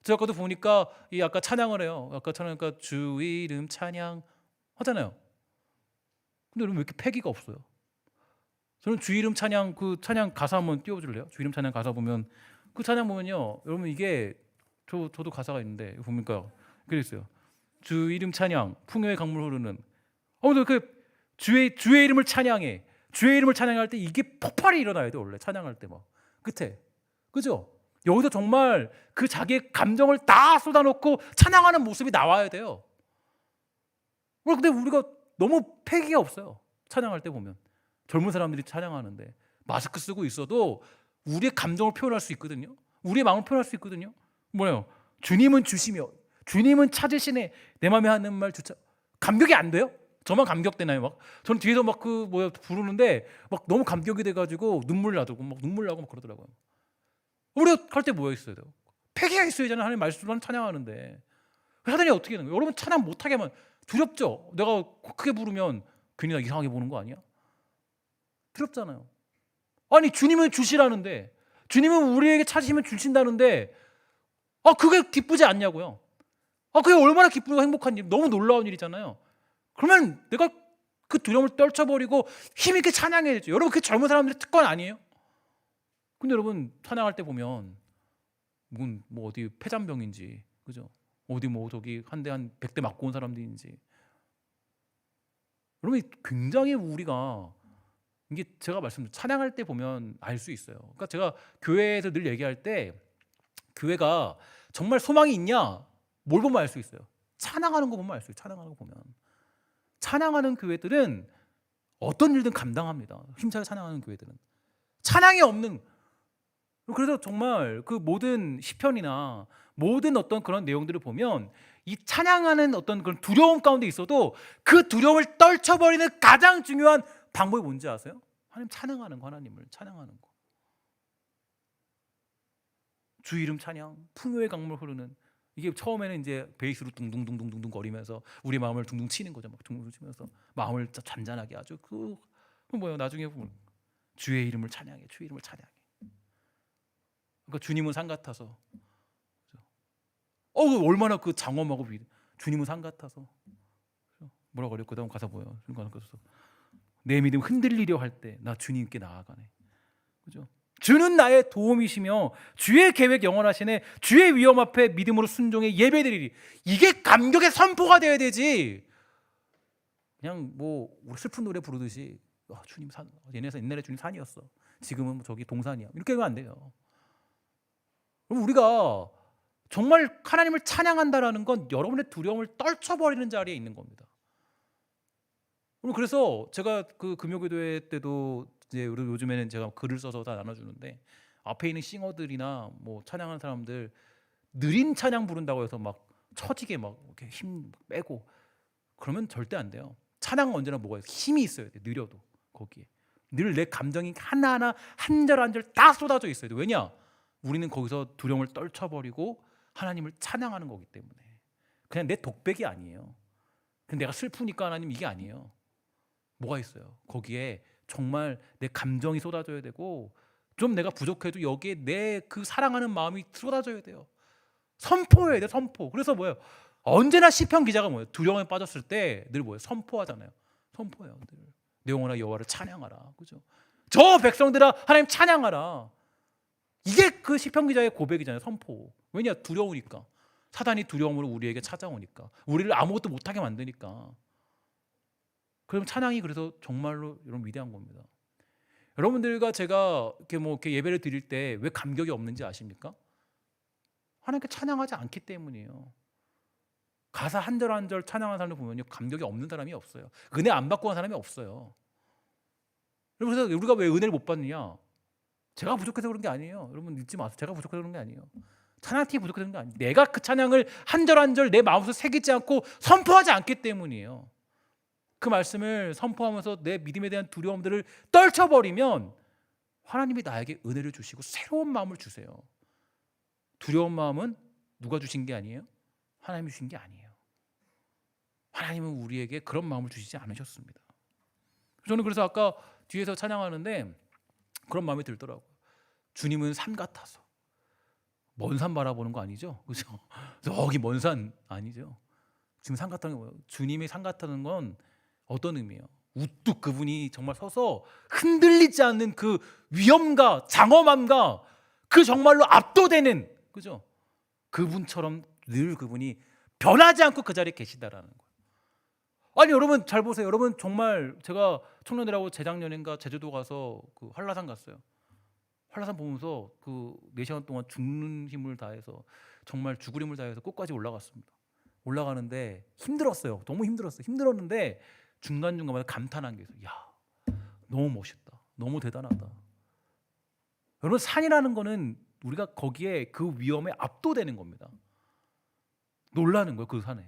제가 아까도 보니까 이 아까 찬양을 해요. 아까 찬양하니까 주 이름 찬양 하잖아요. 근데 여러분 왜 이렇게 패기가 없어요? 저는 주 이름 찬양 그 찬양 가사 한번 띄워줄래요? 주 이름 찬양 가사 보면 그 찬양 보면요, 여러분 이게 저도 가사가 있는데 보니까 그래 있어요. 주 이름 찬양 풍요의 강물 흐르는. 근데 그 주의 이름을 찬양해. 주의 이름을 찬양할 때 이게 폭발이 일어나야 돼 원래 찬양할 때 막 끝에, 그죠? 여기서 정말 그 자기의 감정을 다 쏟아놓고 찬양하는 모습이 나와야 돼요. 근데 우리가 너무 패기가 없어요. 찬양할 때 보면 젊은 사람들이 찬양하는데 마스크 쓰고 있어도 우리의 감정을 표현할 수 있거든요. 우리의 마음을 표현할 수 있거든요. 뭐예요? 주님은 주시며 주님은 찾으시네. 내 마음에 하는 말 주차. 감격이 안 돼요? 저만 감격되나요? 막 저는 뒤에서 막 부르는데 막 너무 감격이 돼가지고 눈물 나고 막 그러더라고요. 우리가 할 때 뭐가 있어야 돼요? 패기가 있어야 되잖아요. 하나님 말씀으로 찬양하는데 사단이 어떻게 하는 거예요? 여러분 찬양 못하게 하면 두렵죠? 내가 크게 부르면 괜히 나 이상하게 보는 거 아니야? 두렵잖아요. 아니 주님은 주시라는데, 주님은 우리에게 찾으시면 주신다는데 그게 기쁘지 않냐고요? 그게 얼마나 기쁘고 행복한 일, 너무 놀라운 일이잖아요. 그러면 내가 그 두려움을 떨쳐버리고 힘있게 찬양해야 되죠. 여러분, 그 젊은 사람들의 특권 아니에요? 근데 여러분, 찬양할 때 보면 뭐 어디 폐잔병인지, 그죠? 어디 뭐 저기 한 대 한 100대 맞고 온 사람들인지, 여러분 굉장히 우리가, 이게 제가 말씀드린 찬양할 때 보면 알 수 있어요. 그러니까 제가 교회에서 늘 얘기할 때, 교회가 정말 소망이 있냐, 뭘 보면 알 수 있어요. 찬양하는 거 보면 알 수 있어요. 찬양하는 거 보면. 찬양하는 교회들은 어떤 일든 감당합니다. 힘차게 찬양하는 교회들은. 찬양이 없는, 그래서 정말 그 모든 시편이나 모든 어떤 그런 내용들을 보면 이 찬양하는 어떤 그런 두려움 가운데 있어도 그 두려움을 떨쳐버리는 가장 중요한 방법이 뭔지 아세요? 하나님 찬양하는 거, 하나님을 찬양하는 거. 주 이름 찬양, 풍요의 강물 흐르는, 이게 처음에는 이제 베이스로 둥둥둥둥둥 거리면서 우리 마음을 둥둥 치는 거죠. 막 둥둥 치면서 마음을 잔잔하게 아주 그 뭐예요? 나중에 보면 주의 이름을 찬양해, 주의 이름을 찬양해. 그러니까 주님은 산 같아서, 얼마나 그 장엄하고 주님은 산 같아서, 뭐라고 그랬고, 그다음 가사 뭐예요? 그래서 내 믿음 흔들리려 할 때 나 주님께 나아가네. 그죠? 주는 나의 도움이시며 주의 계획 영원하시네. 주의 위엄 앞에 믿음으로 순종해 예배드리리. 이게 감격의 선포가 되어야 되지. 그냥 뭐 우리 슬픈 노래 부르듯이 주님 산, 옛날에 주님 산이었어, 지금은 저기 동산이야, 이렇게 하면 안 돼요. 그럼 우리가 정말 하나님을 찬양한다라는 건 여러분의 두려움을 떨쳐버리는 자리에 있는 겁니다. 그래서 제가 그 금요기도회 때도 이제 요즘에는 제가 글을 써서 다 나눠주는데, 앞에 있는 싱어들이나 뭐 찬양하는 사람들 느린 찬양 부른다고 해서 막 처지게 막 이렇게 힘 빼고 그러면 절대 안 돼요. 찬양은 언제나 뭐가 있어요? 힘이 있어야 돼. 느려도 거기에 늘 내 감정이 하나하나 한 절 한 절 다 쏟아져 있어야 돼. 왜냐? 우리는 거기서 두려움을 떨쳐버리고 하나님을 찬양하는 거기 때문에. 그냥 내 독백이 아니에요. 그냥 내가 슬프니까 하나님, 이게 아니에요. 뭐가 있어요? 거기에 정말 내 감정이 쏟아져야 되고, 좀 내가 부족해도 여기에 내 그 사랑하는 마음이 쏟아져야 돼요. 선포해야 돼, 선포. 그래서 뭐예요? 언제나 시편 기자가 뭐예요? 두려움에 빠졌을 때 늘 뭐예요? 선포하잖아요. 선포해요. 늘 내 영혼아 여호와를 찬양하라. 그죠? 저 백성들아 하나님 찬양하라. 이게 그 시편 기자의 고백이잖아요. 선포. 왜냐? 두려우니까. 사단이 두려움으로 우리에게 찾아오니까, 우리를 아무것도 못하게 만드니까. 그럼 찬양이 그래서 정말로 여러분 위대한 겁니다. 여러분들과 제가 이렇게 예배를 드릴 때 왜 감격이 없는지 아십니까? 하나님께 찬양하지 않기 때문이에요. 가사 한 절 한 절 찬양하는 사람을 보면요, 감격이 없는 사람이 없어요. 은혜 안 받고 간 사람이 없어요. 그래서 우리가 왜 은혜를 못 받느냐? 제가 부족해서 그런 게 아니에요. 여러분 잊지 마세요. 제가 부족해서 그런 게 아니에요. 찬양팀이 부족해서 그런 게 아니에요. 내가 그 찬양을 한 절 한 절 내 마음속에 새기지 않고 선포하지 않기 때문이에요. 그 말씀을 선포하면서 내 믿음에 대한 두려움들을 떨쳐버리면 하나님이 나에게 은혜를 주시고 새로운 마음을 주세요. 두려운 마음은 누가 주신 게 아니에요? 하나님이 주신 게 아니에요. 하나님은 우리에게 그런 마음을 주시지 않으셨습니다. 저는 그래서 아까 뒤에서 찬양하는데 그런 마음이 들더라고요. 주님은 산 같아서. 먼 산 바라보는 거 아니죠? 그죠? 저기 먼 산 아니죠? 지금 산 같다는 게 뭐예요? 주님이 산 같다는 건 어떤 의미예요? 우뚝 그분이 정말 서서 흔들리지 않는 그 위엄과 장엄함과 그 정말로 압도되는, 그죠? 그분처럼 늘 그분이 변하지 않고 그 자리에 계시다라는 거예요. 아니 여러분 잘 보세요. 여러분 정말 제가 청년들하고 재작년인가 제주도 가서 그 한라산 갔어요. 한라산 보면서 그 4시간 동안 죽는 힘을 다해서, 정말 죽을 힘을 다해서 끝까지 올라갔습니다. 올라가는데 힘들었어요. 너무 힘들었어요. 힘들었는데 중간중간마다 감탄한 게 있어요. 야, 너무 멋있다. 너무 대단하다. 여러분 산이라는 거는 우리가 거기에 그 위험에 압도되는 겁니다. 놀라는 거예요. 그 산에.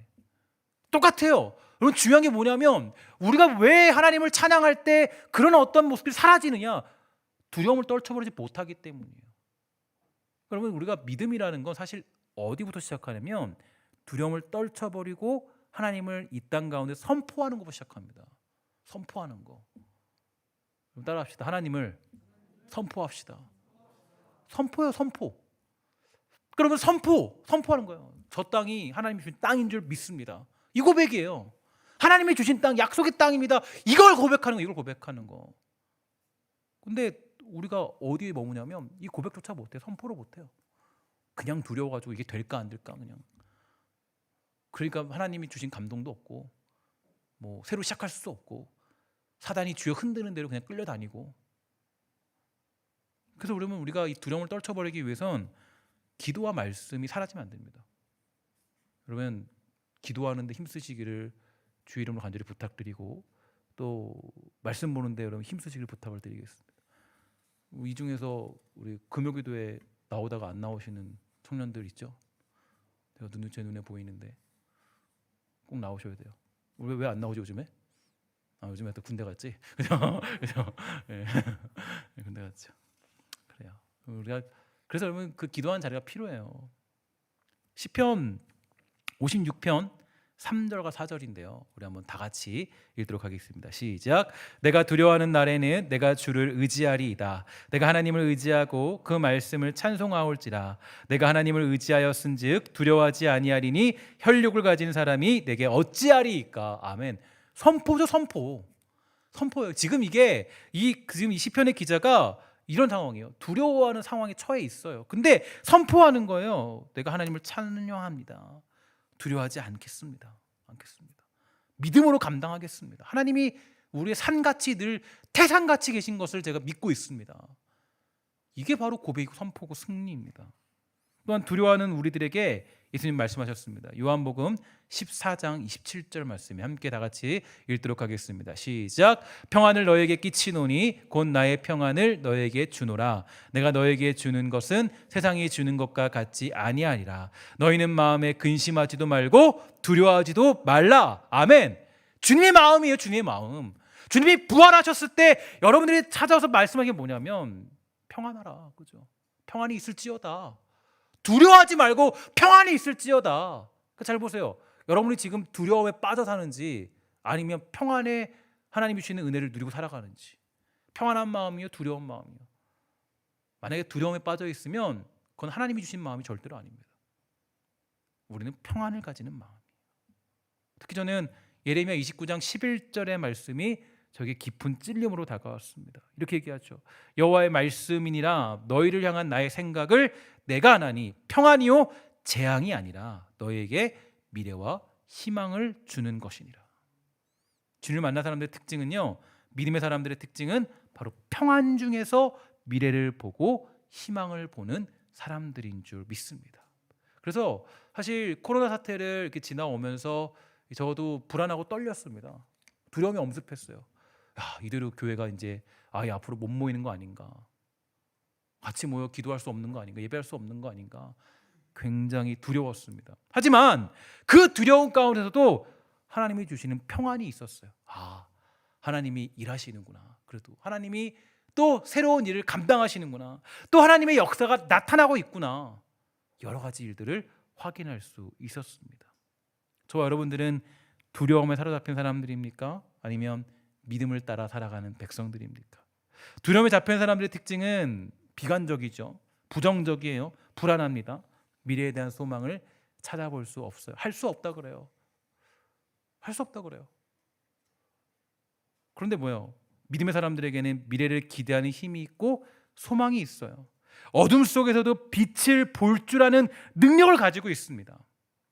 똑같아요. 여러분 중요한 게 뭐냐면, 우리가 왜 하나님을 찬양할 때 그런 어떤 모습이 사라지느냐? 두려움을 떨쳐버리지 못하기 때문이에요. 여러분 우리가 믿음이라는 건 사실 어디부터 시작하냐면 두려움을 떨쳐버리고 하나님을 이 땅 가운데 선포하는 것부터 시작합니다. 선포하는 거. 그럼 따라합시다. 하나님을 선포합시다. 선포요, 선포. 그러면 선포하는 거예요. 저 땅이 하나님이 주신 땅인 줄 믿습니다. 이 고백이에요. 하나님이 주신 땅, 약속의 땅입니다. 이걸 고백하는 거, 이걸 고백하는 거. 근데 우리가 어디에 머무냐면 이 고백조차 못해, 선포를 못해요. 그냥 두려워가지고 이게 될까 안 될까 그냥. 그러니까 하나님이 주신 감동도 없고, 뭐 새로 시작할 수도 없고, 사단이 주여 흔드는 대로 그냥 끌려다니고. 그래서 그러면 우리가 이 두려움을 떨쳐버리기 위해선 기도와 말씀이 사라지면 안 됩니다. 그러면 기도하는데 힘쓰시기를 주의 이름으로 간절히 부탁드리고, 또 말씀 보는데 여러분 힘쓰시기를 부탁을 드리겠습니다. 이 중에서 우리 금요기도에 나오다가 안 나오시는 청년들 있죠? 제가 제 눈에 보이는데 꼭 나오셔야 돼요. 왜 안 나오지 요즘에? 요즘에 또 군대 갔지? 그죠? 그죠? 네. 군대 갔죠. 그래요. 우리가 그래서 여러분 그 기도하는 자리가 필요해요. 시편 56편 3절과 4절인데요. 우리 한번 다 같이 읽도록 하겠습니다. 시작. 내가 두려워하는 날에는 내가 주를 의지하리이다. 내가 하나님을 의지하고 그 말씀을 찬송하올지라. 내가 하나님을 의지하였은즉 두려워하지 아니하리니 혈육을 가진 사람이 내게 어찌하리이까. 아멘. 선포죠, 선포. 선포예요. 지금 지금 이 시편의 기자가 이런 상황이에요. 두려워하는 상황에 처해 있어요. 근데 선포하는 거예요. 내가 하나님을 찬양합니다. 두려워하지 않겠습니다. 믿음으로 감당하겠습니다. 하나님이 우리의 산같이 늘 태산같이 계신 것을 제가 믿고 있습니다. 이게 바로 고백이고 선포고 승리입니다. 또한 두려워하는 우리들에게 예수님 말씀하셨습니다. 요한복음 14장 27절 말씀에 함께 다 같이 읽도록 하겠습니다. 시작. 평안을 너에게 끼치노니 곧 나의 평안을 너에게 주노라. 내가 너에게 주는 것은 세상이 주는 것과 같지 아니하리라. 너희는 마음에 근심하지도 말고 두려워하지도 말라. 아멘. 주님의 마음이에요. 주님의 마음. 주님이 부활하셨을 때 여러분들이 찾아와서 말씀하신 게 뭐냐면 평안하라. 그죠? 평안이 있을지어다. 두려워하지 말고 평안이 있을지어다. 잘 보세요. 여러분이 지금 두려움에 빠져 사는지 아니면 평안에 하나님이 주시는 은혜를 누리고 살아가는지. 평안한 마음이요, 두려운 마음이요. 만약에 두려움에 빠져 있으면 그건 하나님이 주신 마음이 절대로 아닙니다. 우리는 평안을 가지는 마음이에요. 특히 저는 예레미야 29장 11절의 말씀이 저에게 깊은 찔림으로 다가왔습니다. 이렇게 얘기하죠. 여호와의 말씀이니라 너희를 향한 나의 생각을 내가 하나니 평안이요 재앙이 아니라 너희에게 미래와 희망을 주는 것이니라. 주님을 만난 사람들의 특징은요, 믿음의 사람들의 특징은 바로 평안 중에서 미래를 보고 희망을 보는 사람들인 줄 믿습니다. 그래서 사실 코로나 사태를 이렇게 지나오면서 저도 불안하고 떨렸습니다. 두려움이 엄습했어요. 이대로 교회가 이제 앞으로 못 모이는 거 아닌가, 같이 모여 기도할 수 없는 거 아닌가, 예배할 수 없는 거 아닌가, 굉장히 두려웠습니다. 하지만 그 두려움 가운데서도 하나님이 주시는 평안이 있었어요. 하나님이 일하시는구나. 그래도 하나님이 또 새로운 일을 감당하시는구나. 또 하나님의 역사가 나타나고 있구나. 여러 가지 일들을 확인할 수 있었습니다. 저와 여러분들은 두려움에 사로잡힌 사람들입니까? 아니면 믿음을 따라 살아가는 백성들입니까? 두려움에 잡힌 사람들의 특징은 비관적이죠. 부정적이에요. 불안합니다. 미래에 대한 소망을 찾아볼 수 없어요. 할 수 없다 그래요. 할 수 없다 그래요. 그런데 뭐예요? 믿음의 사람들에게는 미래를 기대하는 힘이 있고 소망이 있어요. 어둠 속에서도 빛을 볼 줄 아는 능력을 가지고 있습니다.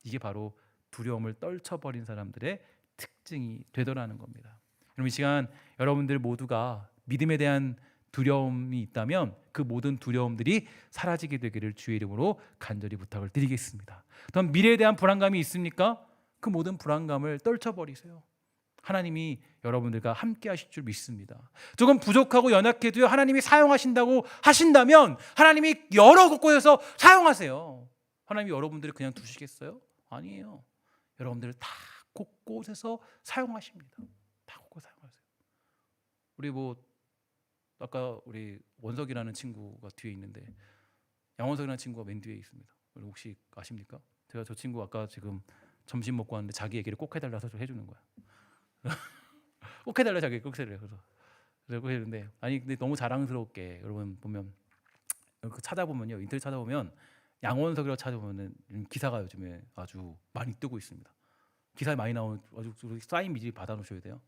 이게 바로 두려움을 떨쳐버린 사람들의 특징이 되더라는 겁니다. 그럼 이 시간 여러분들 모두가 믿음에 대한 두려움이 있다면 그 모든 두려움들이 사라지게 되기를 주의 이름으로 간절히 부탁을 드리겠습니다. 또한 미래에 대한 불안감이 있습니까? 그 모든 불안감을 떨쳐버리세요. 하나님이 여러분들과 함께 하실 줄 믿습니다. 조금 부족하고 연약해도요, 하나님이 사용하신다고 하신다면 하나님이 여러 곳에서 사용하세요. 하나님이 여러분들을 그냥 두시겠어요? 아니에요. 여러분들을 다 곳곳에서 사용하십니다. 다 곳곳 사용하세요. 우리 아까 우리 원석이라는 친구가 뒤에 있는데, 양원석이라는 친구가 맨 뒤에 있습니다. 혹시 아십니까? 제가 저 친구 아까 지금 점심 먹고 왔는데 자기 얘기를 꼭 해달라서 좀 해주는 거야. 꼭 해달라, 자기 꼭 해달라. 그래서 꼭 해주는데, 근데 너무 자랑스럽게 여러분 보면 찾아보면요, 인터넷 찾아보면 양원석이라고 찾아보면은 기사가 요즘에 아주 많이 뜨고 있습니다. 기사에 많이 나오는 아주 사인 미리 받아놓으셔야 돼요.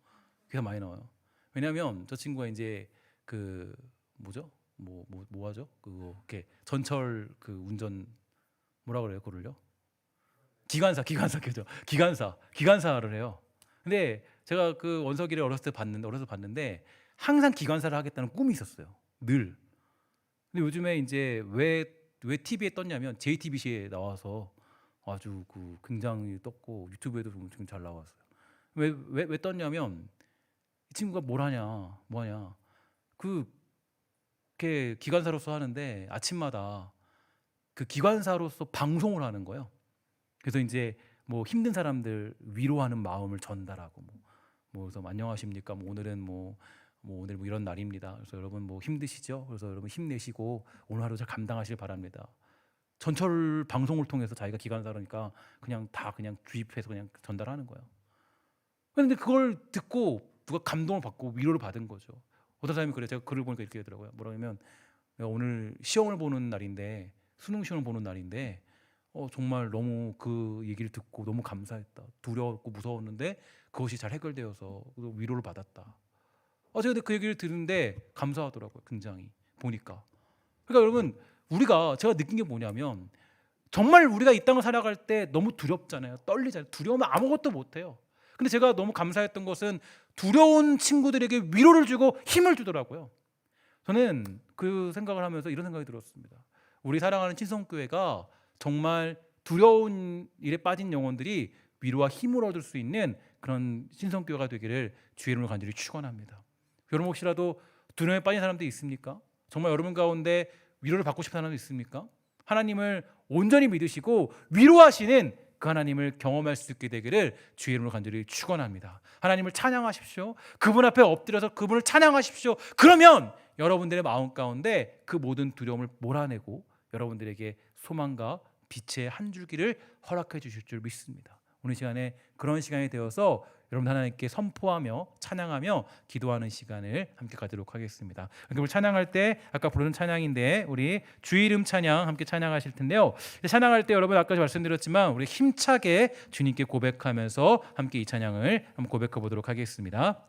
기사 많이 나와요. 왜냐하면 저 친구가 이제 그 뭐죠? 뭐 하죠? 그거 이렇게 전철 그 운전 뭐라 그래요? 그걸요? 기관사 기관사를 해요. 근데 제가 그 원석이를 어렸을 때 봤는데 항상 기관사를 하겠다는 꿈이 있었어요. 늘. 근데 요즘에 이제 왜 TV에 떴냐면 JTBC에 나와서 아주 그 굉장히 떴고 유튜브에도 지금 잘 나왔어요. 왜 떴냐면 이 친구가 뭐하냐 그렇게 기관사로서 하는데 아침마다 그 기관사로서 방송을 하는 거예요. 그래서 이제 뭐 힘든 사람들 위로하는 마음을 전달하고 그래서 안녕하십니까? 오늘은 오늘 이런 날입니다. 그래서 여러분 힘드시죠? 그래서 여러분 힘내시고 오늘 하루 잘 감당하시길 바랍니다. 전철 방송을 통해서 자기가 기관사라니까 그냥 주입해서 그냥 전달하는 거예요. 그런데 그걸 듣고 누가 감동을 받고 위로를 받은 거죠. 어떤 사람이 그래요. 제가 글을 보니까 이렇게 하더라고요. 뭐라냐면 오늘 시험을 보는 날인데 수능 시험을 보는 날인데 정말 너무 그 얘기를 듣고 너무 감사했다. 두려웠고 무서웠는데 그것이 잘 해결되어서 위로를 받았다. 제가 그 얘기를 들은데 감사하더라고요. 굉장히 보니까. 그러니까 여러분 제가 느낀 게 뭐냐면 정말 우리가 이 땅을 살아갈 때 너무 두렵잖아요. 떨리잖아요. 두려우면 아무것도 못해요. 근데 제가 너무 감사했던 것은 두려운 친구들에게 위로를 주고 힘을 주더라고요. 저는 그 생각을 하면서 이런 생각이 들었습니다. 우리 사랑하는 친성교회가 정말 두려운 일에 빠진 영혼들이 위로와 힘을 얻을 수 있는 그런 신성교회가 되기를 주의 이름으로 간절히 축원합니다. 여러분 혹시라도 두려움에 빠진 사람도 있습니까? 정말 여러분 가운데 위로를 받고 싶은 사람도 있습니까? 하나님을 온전히 믿으시고 위로하시는 그 하나님을 경험할 수 있게 되기를 주의 이름으로 간절히 축원합니다. 하나님을 찬양하십시오. 그분 앞에 엎드려서 그분을 찬양하십시오. 그러면 여러분들의 마음 가운데 그 모든 두려움을 몰아내고 여러분들에게 소망과 빛의 한 줄기를 허락해 주실 줄 믿습니다. 오늘 시간에 그런 시간이 되어서 여러분 하나님께 선포하며 찬양하며 기도하는 시간을 함께 가지도록 하겠습니다. 오늘 찬양할 때 아까 부르는 찬양인데 우리 주의 이름 찬양 함께 찬양하실 텐데요. 찬양할 때 여러분 아까 말씀드렸지만 우리 힘차게 주님께 고백하면서 함께 이 찬양을 한번 고백해 보도록 하겠습니다.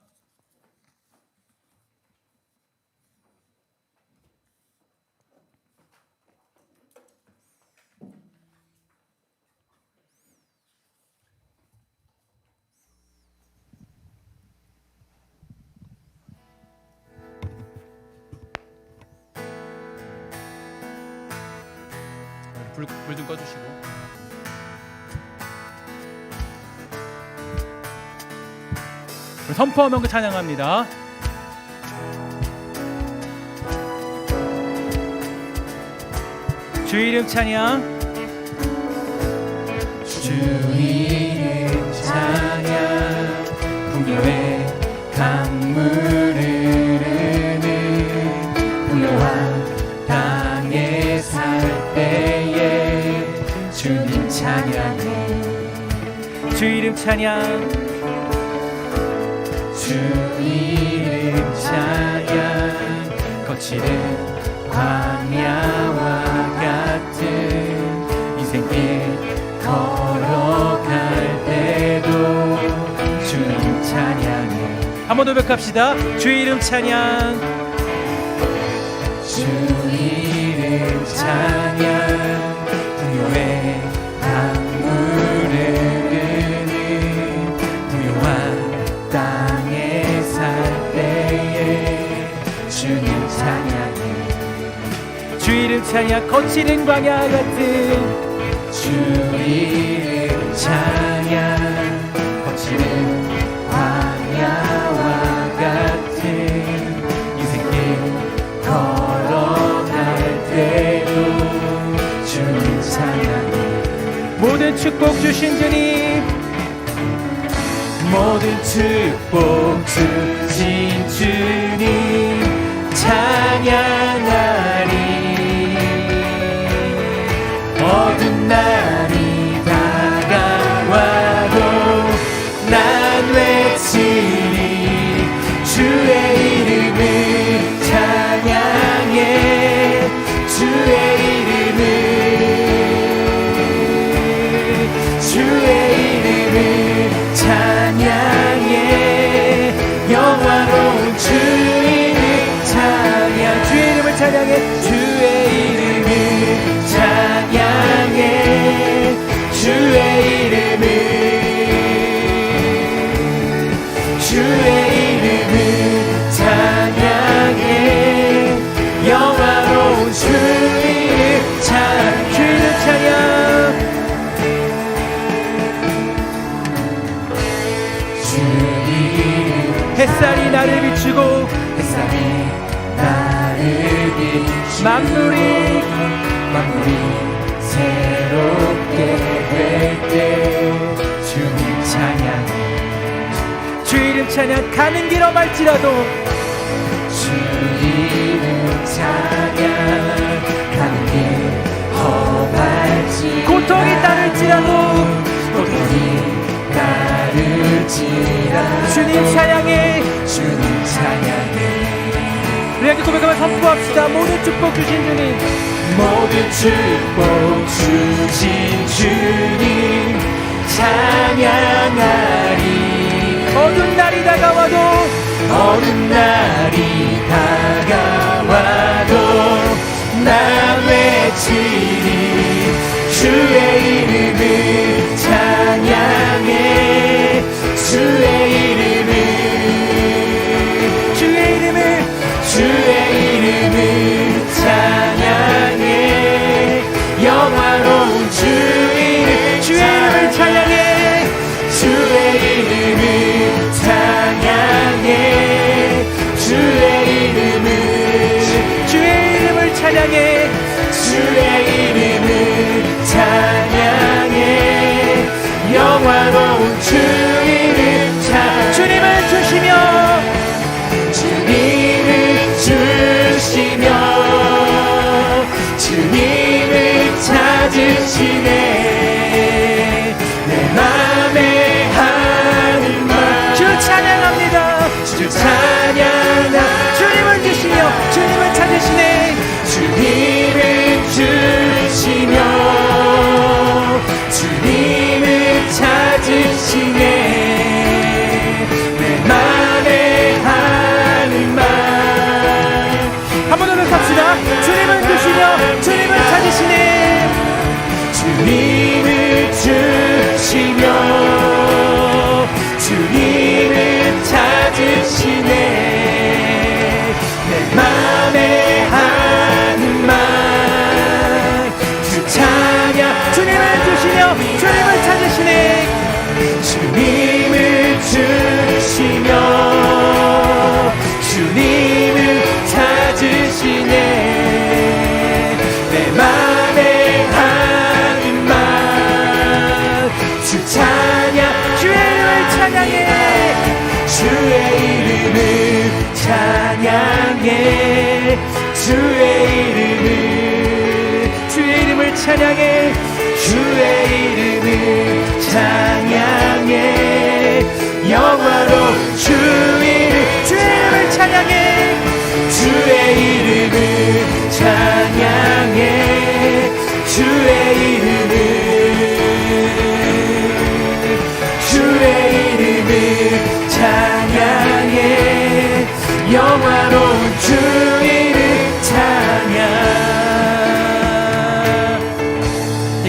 불 좀 꺼주시고 선포하면 그 찬양합니다. 주의 이름 찬양 주의 이름 찬양 풍요의 강물 흐르는 풍요한 땅에 살 때에 주님 찬양해 주 이름 찬양 주 이름 찬양 거칠은 광야와 같은 인생길 걸어갈 때도 주님 찬양해 한 번 더 고백합시다. 주 이름 찬양 주 이름 찬양 풍요의 강물을 흐르는 부요한 땅에 살 때에 주님 찬양해 주 이름 찬양 거칠은 광야 같은 주 이름 찬양 거칠은 광야와 같은 인생길 걸어갈 때도 주님 찬양해 모든 축복 주신 주님 모든 축복 주신 주님 찬양하리 어두운 날이 다가와도 난 외치리 주의 이름을 찬양해 주의 이름을 만물이 새롭게 될 때 주님 찬양해 주 이름 찬양 가는 길 험할지라도 주 이름 찬양 가는 길 험할지 고통이 따를지라도 고통이 따를지라도 주님 찬양해 주님 찬양해 우리에게 고백하며 선포합시다. 모든 축복 주신 주님 모든 축복 주신 주님 찬양하리 어두운 날이 다가와도 어두운 날이 다가와도 나 외치리 주의 이름을 찬양해 주의 이름을 찬양해 영화로운 주 이름 주의 이름을 찬양해 주의 이름을 찬양해 주의 이름을 찬양해 주의 이름을 찬양해 영화로운 주 이름 주님을 주시며 주님을 찾으시네 내 맘에 하는 말 주 찬양합니다 주 찬양하 주님을 주시며 주님을 찾으시네 주님을 주시며 주님을 찾으시네 내 맘에 하는 말 한 번 더 합시다 주님을 주시며 주님을 찾으시네 주님을 주시며 주님을 찾으시네 내 맘에 하는 말 주 찬양 주님을 주시며 주님을 찾으시네 주님을 주시며 주님을 찾으시네 내 맘에 하는 말 주 찬양 주의 이름을 찬양해 주의 이름을 찬양해 주의 이름을 찬양해 주의 이름을 찬양해 영화로운 주 이름 주의 이름을 찬양해 주의 이름을 찬양해 주의 이름을 찬양해 영화로운 주 이름 찬양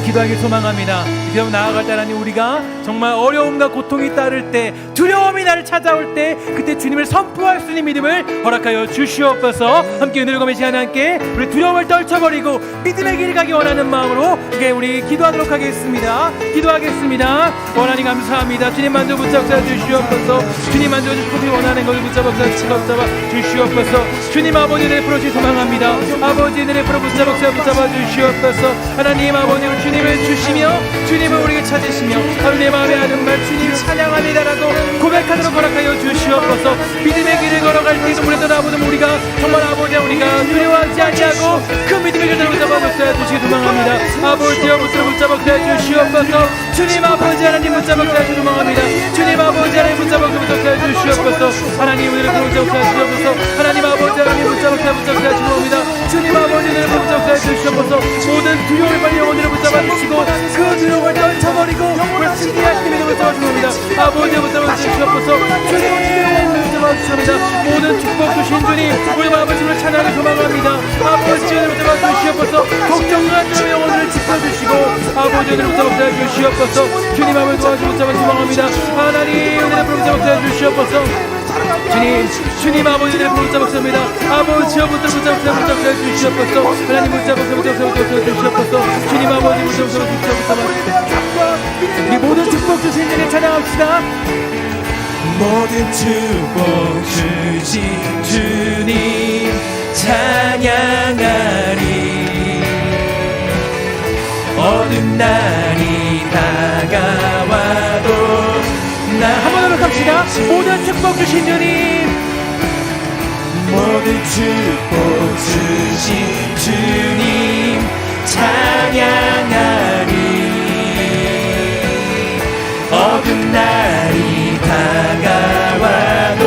기도하길 소망합니다. 기도 나아갈 때 하나님 우리가 정말 어려움과 고통이 따를 때 두려움이 나를 찾아올 때 그때 주님을 선포할 수 있는 믿음을 허락하여 주시옵소서. 함께 은혜를 검해 시간에 함께 우리 두려움을 떨쳐버리고 믿음의 길 가기 원하는 마음으로 이제 우리 기도하도록 하겠습니다. 기도하겠습니다. 하나님 감사합니다. 주님 만져 붙잡아 주시옵소서. 주님 만져 주시고 원하는 것을 붙잡아 주시옵소서. 주님 아버지 은혜 풀어주시 소망합니다. 아버지 은혜 풀어 붙잡아 주시옵소서. 하나님 아버지 주님을 주시며 주님을 우리에게 찾으시며 내 마음에 하는 말 주님 찬양합니다라고 고백하도록 허락하여 주시옵소서. 믿음의 길을 걸어갈 때도 우리도 아버지 우리가 정말 아버지 우리가 두려워하지 아니하고 그 믿음의 길을 붙잡아 주시기 소망합니다. 아버지여 붙잡아 주시옵소서. 주님 아버지 하나님 붙잡아 주시기 소망합니다. 주님 아버지 하나님 붙잡아 주시옵소서. 하나님 은혜를 붙잡아 주시옵소서. 하나님 아버지 하나님 붙잡아 주시기 소망합니다. 주님 아버지 은혜를 붙잡아 주시옵소서. 모든 두려움을 빨리 영혼으로 붙잡아 주시고 그 두려움을 떨쳐버리고 영원한 신비하신 믿음을 붙잡아 주옵니다. 아버지 붙잡아 주시옵소서. 주님 붙잡아 주시옵니다. 모든 축복 주신 주님 우리 아버지를 찬양하는 소망합니다. 아버지 은혜를 붙잡아 주시옵소서. 걱정과 두려움 영혼을 지켜주시고 아버지 은혜를 붙잡아 주시옵소서. 주님 아버지 도와주시고 붙잡아 소망합니다. 하나님 은혜를 붙잡아 주시옵소서. 주님 아버지 은혜를 붙잡아 주시옵니다. 아버지여 붙잡아 주시옵소서. 하나님 붙잡아 주시옵소서. 주님 아버지 붙잡아 주시옵소서. 우리 모든 축복 주신 주님 찬양합시다. 모든 축복 주신 주님 찬양하리 어두운 날이 다가와도 한번 더 갑시다. 모든 축복 주신 주님, 모든 축복 주신 주님 찬양하리. 어두운 날이 다가와도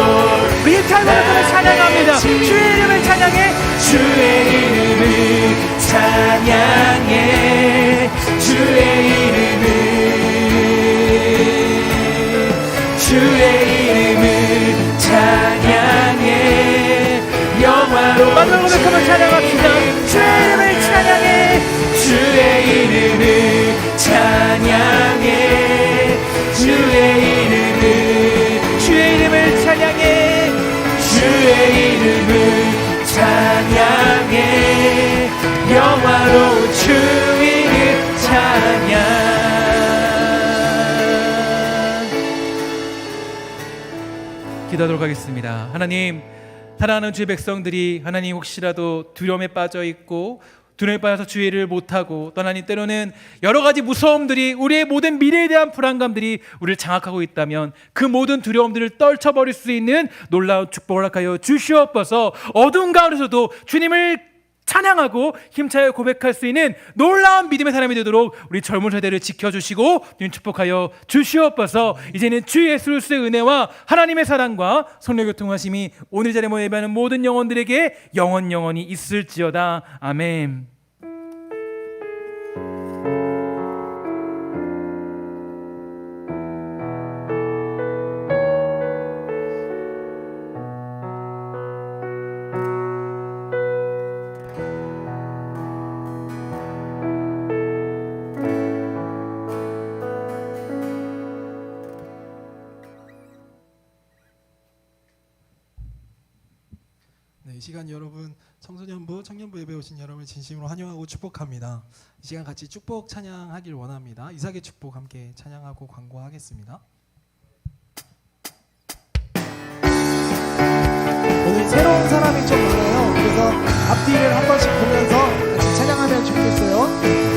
우리 힘찬 노래를 찬양합니다. 주의 이름을 찬양해, 주의 이름을 찬양해, 주의 이름을, 주의 이름을 찬양해. 영화로 마지막 고백하며 찬양합시다. 주의 이름을 찬양해, 주의 이름을 찬양해, 주의 이름을, 주의 이름을 찬양해, 주의 이름을 찬양해. 영화로운 주 이름 찬양. 기도하도록 하겠습니다. 하나님, 사랑하는 주의 백성들이 하나님 혹시라도 두려움에 빠져 있고 두려움에 빠져서 주의 일을 못하고 또 하나님 때로는 여러 가지 무서움들이 우리의 모든 미래에 대한 불안감들이 우리를 장악하고 있다면 그 모든 두려움들을 떨쳐버릴 수 있는 놀라운 축복을 허락하여 주시옵소서. 어두운 가운데서도 주님을 찬양하고 힘차게 고백할 수 있는 놀라운 믿음의 사람이 되도록 우리 젊은 세대를 지켜주시고 주님 축복하여 주시옵소서. 이제는 주 예수 그리스도의 은혜와 하나님의 사랑과 성령의 교통하심이 오늘 자리에 모여 예배하는 모든 영혼들에게 영원히 있을지어다. 아멘. 이 시간 여러분 청소년부, 청년부 예배 오신 여러분을 진심으로 환영하고 축복합니다. 이 시간 같이 축복 찬양하길 원합니다. 이삭의 축복 함께 찬양하고 광고하겠습니다. 오늘 새로운 사람이 좀 많아요. 그래서 앞뒤를 한 번씩 보면서 같이 찬양하면 좋겠어요.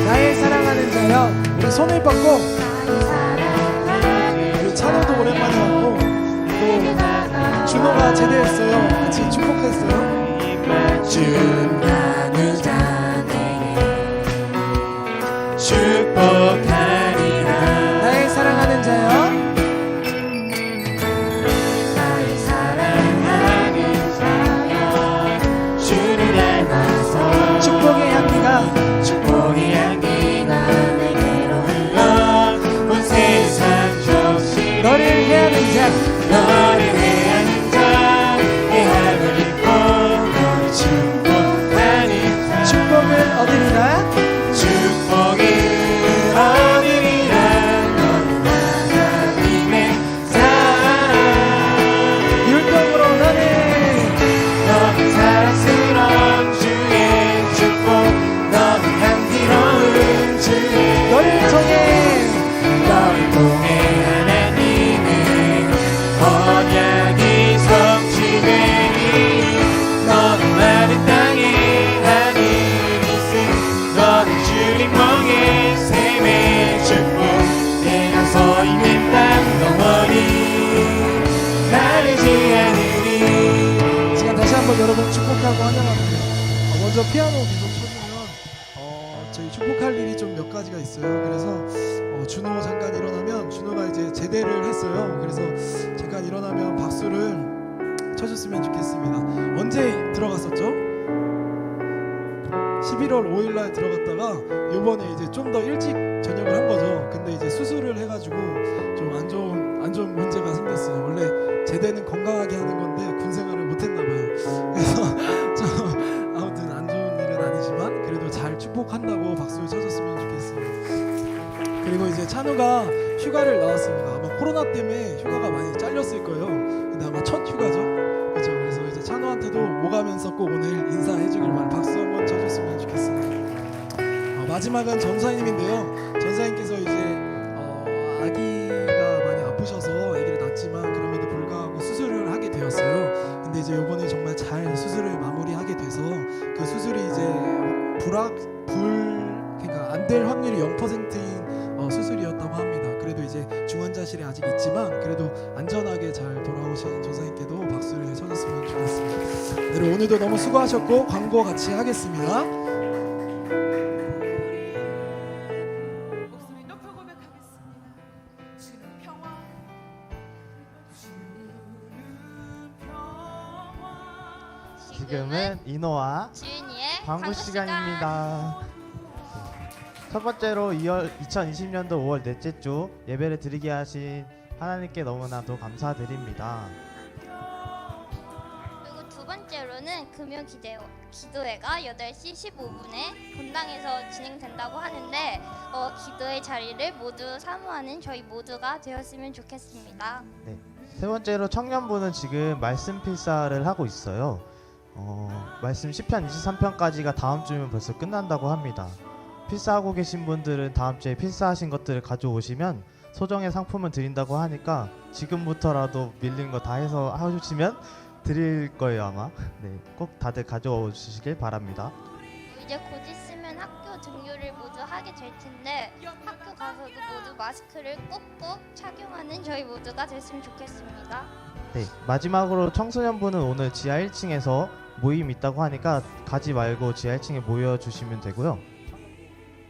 나의 사랑하는 자여, 우리 손을 뻗고, 우리 찬호도 오랜만에 왔고 또 준호가 제대했어요. 같이 축복했어요. 주나는 자에게 축복하리라. 나의 사랑하는 자여, 나의 사랑하는 자여, 주를 닮아서 축복의 향기가, 축복의 향기가 내게로 흘러 온 세상 적시 너를 해하는 자, 너를 해하는 자, 내 하늘 입고 너를 축복하는 자, 축복을 얻으리라. 축복을 얻으리라. 너는 하나님의 사랑, 율동으로 너는 너는 사랑스러운 주의 축복, 너는 향기로운 주의 너를 통해 너를 통해 하나님의 언약이 성취되니 너는 마른 땅에 하늘이신 너는 주님 목에 샘의 축복 내가 서 있는 땅 영원히 마르지 않으리. 제가 다시 한번 여러분 축복하고 환영합니다. 먼저 피아노 계속 쳐주면 저희 축복할 일이 좀 몇 가지가 있어요. 그래서 준호 잠깐 일어나면, 준호가 이제 제대를 했어요. 그래서 잠깐 일어나면 박수를 쳐줬으면 좋겠습니다. 언제 들어갔었죠? 11월 5일날 들어갔다가 이번에 이제 좀 더 일찍 전역을 한 거죠. 근데 이제 수술을 해가지고 좀 안 좋은 문제가 생겼어요. 원래 제대는 건강하게 하는 건데 군 생활을 못했나봐요. 그래서 아무튼 안 좋은 일은 아니지만 그래도 잘 축복한다고 박수를 쳐줬으면 좋겠습니다. 그리고 이제 찬우가 휴가를 나왔습니다. 아마 코로나 때문에 휴가가 많이 잘렸을 거예요. 근데 아마 첫 휴가죠. 그렇죠. 그래서 이제 찬우한테도 오가면서 꼭 오늘 인사해주길 바랍니다. 박수 한번 쳐줬으면 좋겠습니다. 마지막은 전사님인데요. 전사님께서 이제 아기가 많이 아프셔서 아기를 낳았지만 그럼에도 불구하고 수술을 하게 되었어요. 근데 이제 이번에 정말 잘 수술을 마무리하게 돼서 그 수술이 이제 그러니까 안 안 될 확률이 0%인 수술이었다고 합니다. 그래도 이제 중환자실에 아직 있지만 그래도 안전하게 잘 돌아오신 조사님께도 박수를 쳐줬으면 좋겠습니다. 네, 오늘도 너무 수고하셨고 광고 같이 하겠습니다. 목소리 높여 고백하겠습니다. 주는 평화, 주는 평화. 지금은 이노와 주윤이의 광고 시간입니다. 첫 번째로 2020년도 5월 넷째 주 예배를 드리게 하신 하나님께 너무나도 감사드립니다. 그리고 두 번째로는 금요 기도회가 8시 15분에 본당에서 진행된다고 하는데 기도의 자리를 모두 사모하는 저희 모두가 되었으면 좋겠습니다. 세 번째로 청년부는 지금 말씀 필사를 하고 있어요. 말씀 10편 23편까지가 다음 주면 벌써 끝난다고 합니다. 필사하고 계신 분들은 다음 주에 필사하신 것들을 가져오시면 소정의 상품은 드린다고 하니까 지금부터라도 밀린 거 다 해서 해주시면 드릴 거예요 아마. 네, 꼭 다들 가져와 주시길 바랍니다. 이제 곧 있으면 학교 등교를 모두 하게 될 텐데 학교 가서도 모두 마스크를 꼭꼭 착용하는 저희 모두가 됐으면 좋겠습니다. 네, 마지막으로 청소년부는 오늘 지하 1층에서 모임 있다고 하니까 가지 말고 지하 1층에 모여주시면 되고요.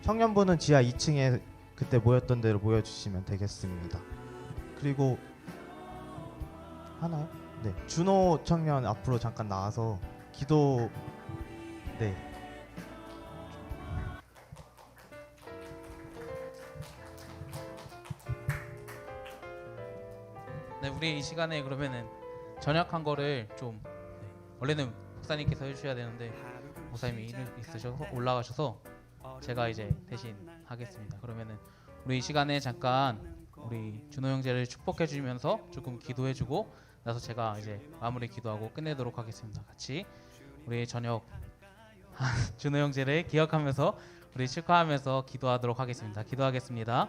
청년부는 지하 2층에 그때 모였던 대로 모여주시면 되겠습니다. 그리고 하나요? 네, 준호 청년 앞으로 잠깐 나와서 기도. 네. 네, 우리 이 시간에 그러면은 저녁한 거를 좀 원래는 목사님께서 해주셔야 되는데 목사님이 일이 있으셔서 올라가셔서 제가 이제 대신 하겠습니다. 그러면은 우리 이 시간에 잠깐 우리 준호 형제를 축복해 주면서 조금 기도해주고 나서 제가 이제 마무리 기도하고 끝내도록 하겠습니다. 같이 우리 저녁 준호 형제를 기억하면서 우리 축하하면서 기도하도록 하겠습니다. 기도하겠습니다.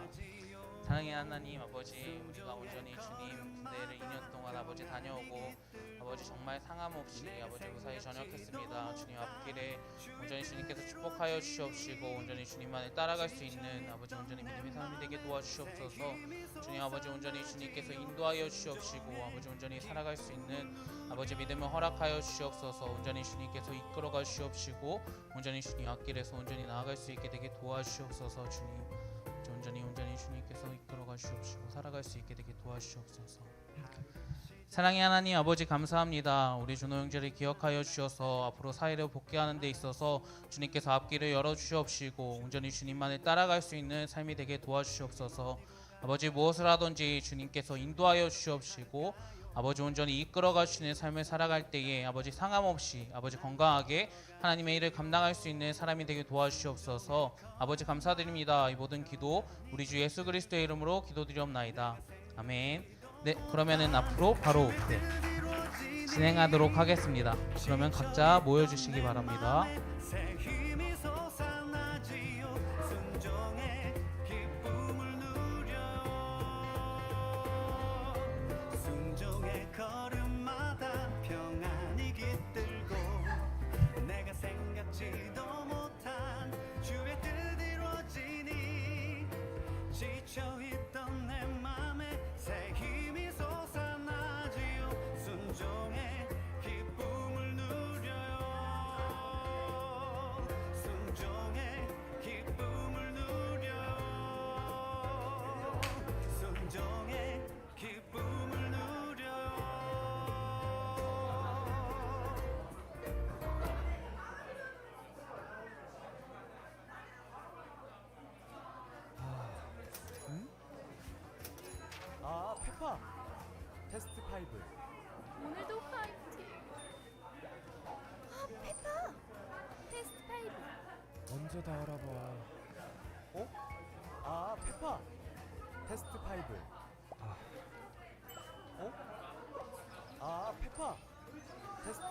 사랑의 하나님 아버지, 우리가 온전히 주님 군대를 2년 동안 아버지 다녀오고 아버지 정말 상함 없이 아버지 무사히 전역했습니다. 주님 앞길에 온전히 주님께서 축복하여 주시옵시고 온전히 주님만을 따라갈 수 있는 아버지 온전히 믿음의 삶이 되게 도와주시옵소서. 주님 아버지 온전히 주님께서 인도하여 주시옵시고 아버지 온전히 살아갈 수 있는 아버지 믿음을 허락하여 주시옵소서. 온전히 주님께서 이끌어가 주시옵시고 온전히 주님 앞길에서 온전히 나아갈 수 있게 되게 도와주시옵소서. 주님 온전히 주님께서 이끌어가 주시옵시고 살아갈 수 있게 되게 도와주시옵소서. 사랑의 하나님 아버지 감사합니다. 우리 준호 형제를 기억하여 주셔서 앞으로 사회를 복귀하는 데 있어서 주님께서 앞길을 열어주시옵시고 온전히 주님만을 따라갈 수 있는 삶이 되게 도와주시옵소서. 아버지 무엇을 하든지 주님께서 인도하여 주시옵시고 아버지 온전히 이끌어가 주시는 삶을 살아갈 때에 아버지 상함없이 아버지 건강하게 하나님의 일을 감당할 수 있는 사람이 되게 도와주시옵소서. 아버지 감사드립니다. 이 모든 기도 우리 주 예수 그리스도의 이름으로 기도드리옵나이다. 아멘. 네, 그러면은 앞으로 바로 진행하도록 하겠습니다. 그러면 각자 모여주시기 바랍니다. 지쳐있던 내 맘에 새 힘이 솟아나지요. 순종의 기쁨을 누려요. 순종의 기쁨을 누려요. 순종의 기쁨을 누려요. 아, 페파 테스트 5. 오늘도 파이팅. 페파 테스트 5. 언제 다 알아봐. 아, 페파 테스트 5. 아, 페파 테스트 5.